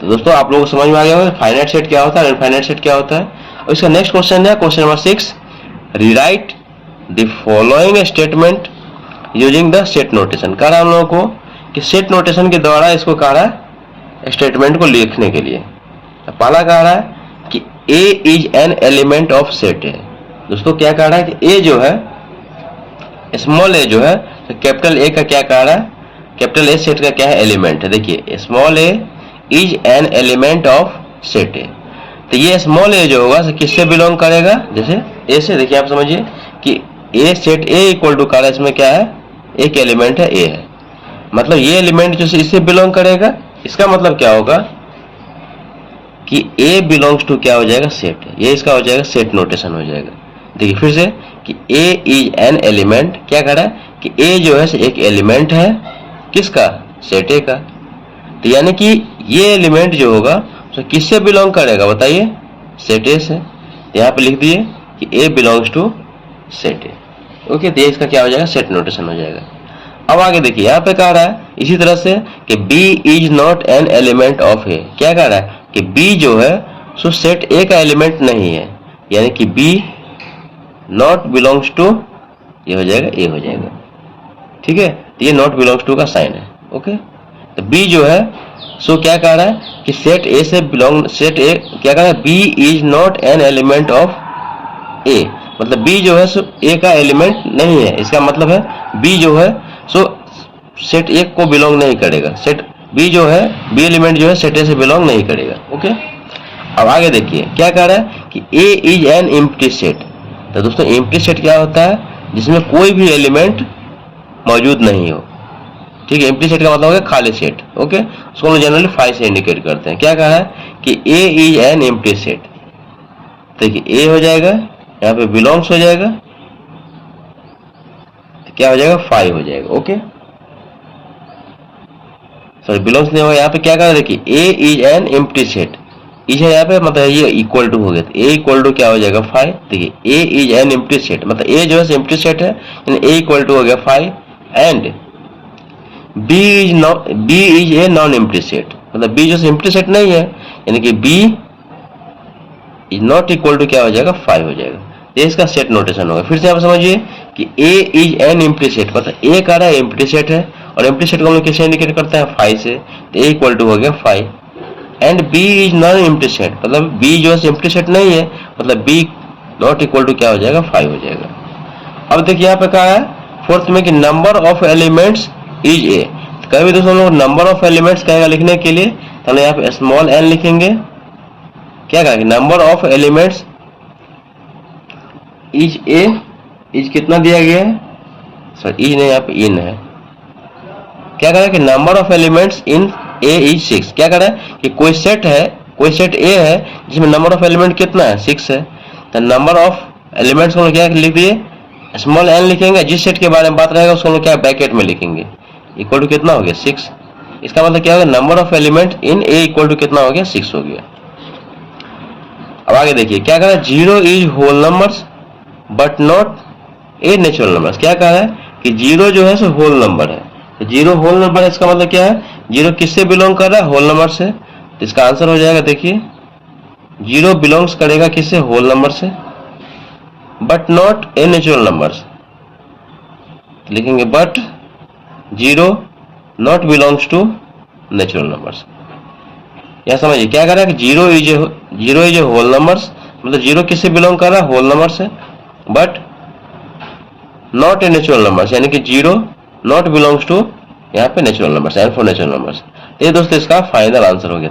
तो दोस्तों आप लोगों को समझ में आ गया होगा फाइनाइट सेट क्या होता है, इनफाइनाइट सेट क्या होता है। और इसका नेक्स्ट क्वेश्चन है question number 6, rewrite the following statement using the set notation. कह रहा है हम लोगों को कि सेट नोटेशन के द्वारा इसको कह रहा है स्टेटमेंट को लिखने के लिए। तो पहला कह रहा है कि A is an element of set है। दोस्तों क्या कह रहा है कि ए जो है, स्मॉल ए जो है, तो कैपिटल ए का क्या कह रहा है, कैपिटल ए सेट का क्या है, एलिमेंट है। देखिए small A is an element of set ए। तो ये स्मॉल ए जो होगा किससे बिलोंग करेगा, जैसे ए से, देखिए आप समझिए कि ए सेट ए इक्वल टू, कारण इसमें क्या है, एक एलिमेंट है ए है, मतलब ये एलिमेंट जो इससे बिलोंग करेगा। इसका मतलब क्या होगा कि ए बिलोंग्स टू क्या हो जाएगा, सेट। ये इसका हो जाएगा सेट नोटेशन हो जाएगा। देखिए फिर से कि ए इज एन एलिमेंट, क्या कह रहा है कि ए जो है एक एलिमेंट है किसका, सेट ए का। तो यानी कि ये एलिमेंट जो होगा तो किससे बिलोंग करेगा बताइए, सेट ए से। यहाँ पे लिख दिए कि A belongs to set A, okay. तो इसका क्या हो जाएगा, सेट नोटेशन हो जाएगा। अब आगे देखिए यहाँ पे कह रहा है इसी तरह से कि B is not an element of A. क्या कह रहा है कि बी जो है सो सेट ए का एलिमेंट नहीं है, यानी कि बी नॉट बिलोंग्स टू, ये हो जाएगा ए हो जाएगा, ठीक है। तो ये नॉट बिलोंग्स टू का साइन है, ओके। तो बी जो है सो क्या कह रहा है कि सेट ए से बिलोंग, सेट ए क्या कह रहा है, B is not an element of A, मतलब बी जो है सो ए का एलिमेंट नहीं है। इसका मतलब है बी जो है सो सेट ए को बिलोंग नहीं करेगा, सेट बी जो है, बी एलिमेंट जो है सेट ए से बिलोंग नहीं करेगा, ओके। अब आगे देखिए क्या कह रहा है कि A is an empty set. तो दोस्तों एम्प्टी सेट क्या होता है, जिसमें कोई भी एलिमेंट मौजूद नहीं हो, ठीक है। एम्प्टी सेट का मतलब हो गया खाली सेट, ओके। उसको हम जनरली 5 से इंडिकेट करते हैं। क्या कह रहा है कि A is an empty set. देखिए ए हो जाएगा, यहाँ पे बिलोंग्स हो जाएगा, तो क्या हो जाएगा, 5 हो जाएगा, ओके। सॉरी बिलोंग्स नहीं होगा, यहाँ पे क्या कह रहा है, देखिए A is an empty set, is है यहाँ पे, मतलब ये इक्वल टू हो गया, तो ए इक्वल टू क्या हो जाएगा, 5। देखिए A is an empty set, मतलब ए जो है एम्प्टी सेट है, यानी ए इक्वल टू हो गया 5। And B is a non empty set, मतलब बी जो एम्प्टी सेट नहीं है, यानी कि B is not equal to क्या हो जाएगा, 5 हो जाएगा। ये इसका सेट नोटेशन होगा। फिर से आप समझिए कि A is an empty set, मतलब ए कह रहा है एम्प्टी सेट है, और एम्प्टी सेट को हम लोग किससे इंडिकेट करते हैं, 5 से। तो ए इक्वल टू हो गया 5। And B is non empty set, मतलब बी जो है एम्प्टी सेट नहीं है, मतलब बी नॉट इक्वल टू क्या हो जाएगा, 5 हो जाएगा। अब देखिए यहाँ पे कहा है फोर्थ में कि number of elements is a. कभी दोस्तों हम लोग नंबर ऑफ एलिमेंट्स कहेगा लिखने के लिए, तो यहाँ पे स्मॉल एन लिखेंगे। क्या कहा कि number of elements is a, is कितना दिया गया है, सॉरी इज नहीं, यहाँ पे इन है। क्या कह रहा है कि number of elements in A is 6। क्या कह रहा है कि कोई सेट है, कोई सेट ए है जिसमें नंबर ऑफ एलिमेंट कितना है, 6 है। तो नंबर ऑफ एलिमेंट्स को क्या लिख दिए, स्मॉल एन लिखेंगे। जिस सेट के बारे में बात रहेगा उसको क्या ब्रैकेट में लिखेंगे, इक्वल टू कितना हो गया, 6। इसका मतलब क्या होगा, number of element in A equal to कितना हो गया, 6 हो गया। अब आगे देखिए क्या कह रहा है, 0 is whole numbers but not a natural numbers. क्या कह रहा है कि 0 जो है सो होल नंबर है। तो 0 होल नंबर है, इसका मतलब क्या है, 0 किससे बिलोंग कर रहा है, होल नंबर से। तो इसका आंसर हो जाएगा, देखिए जीरो बिलोंग्स करेगा किससे? होल नंबर से, but not a natural numbers. लिखेंगे but zero not belongs to natural numbers. यह समझिए क्या कर रहा है कि zero is a whole numbers, मतलब जीरो किससे बिलोंग कर रहा है? होल नंबर से, but not a natural numbers, यानी कि जीरो नॉट बिलोंग्स टू यहाँ पे natural numbers, and for natural numbers. ये दोस्तों इसका फाइनल आंसर हो गया।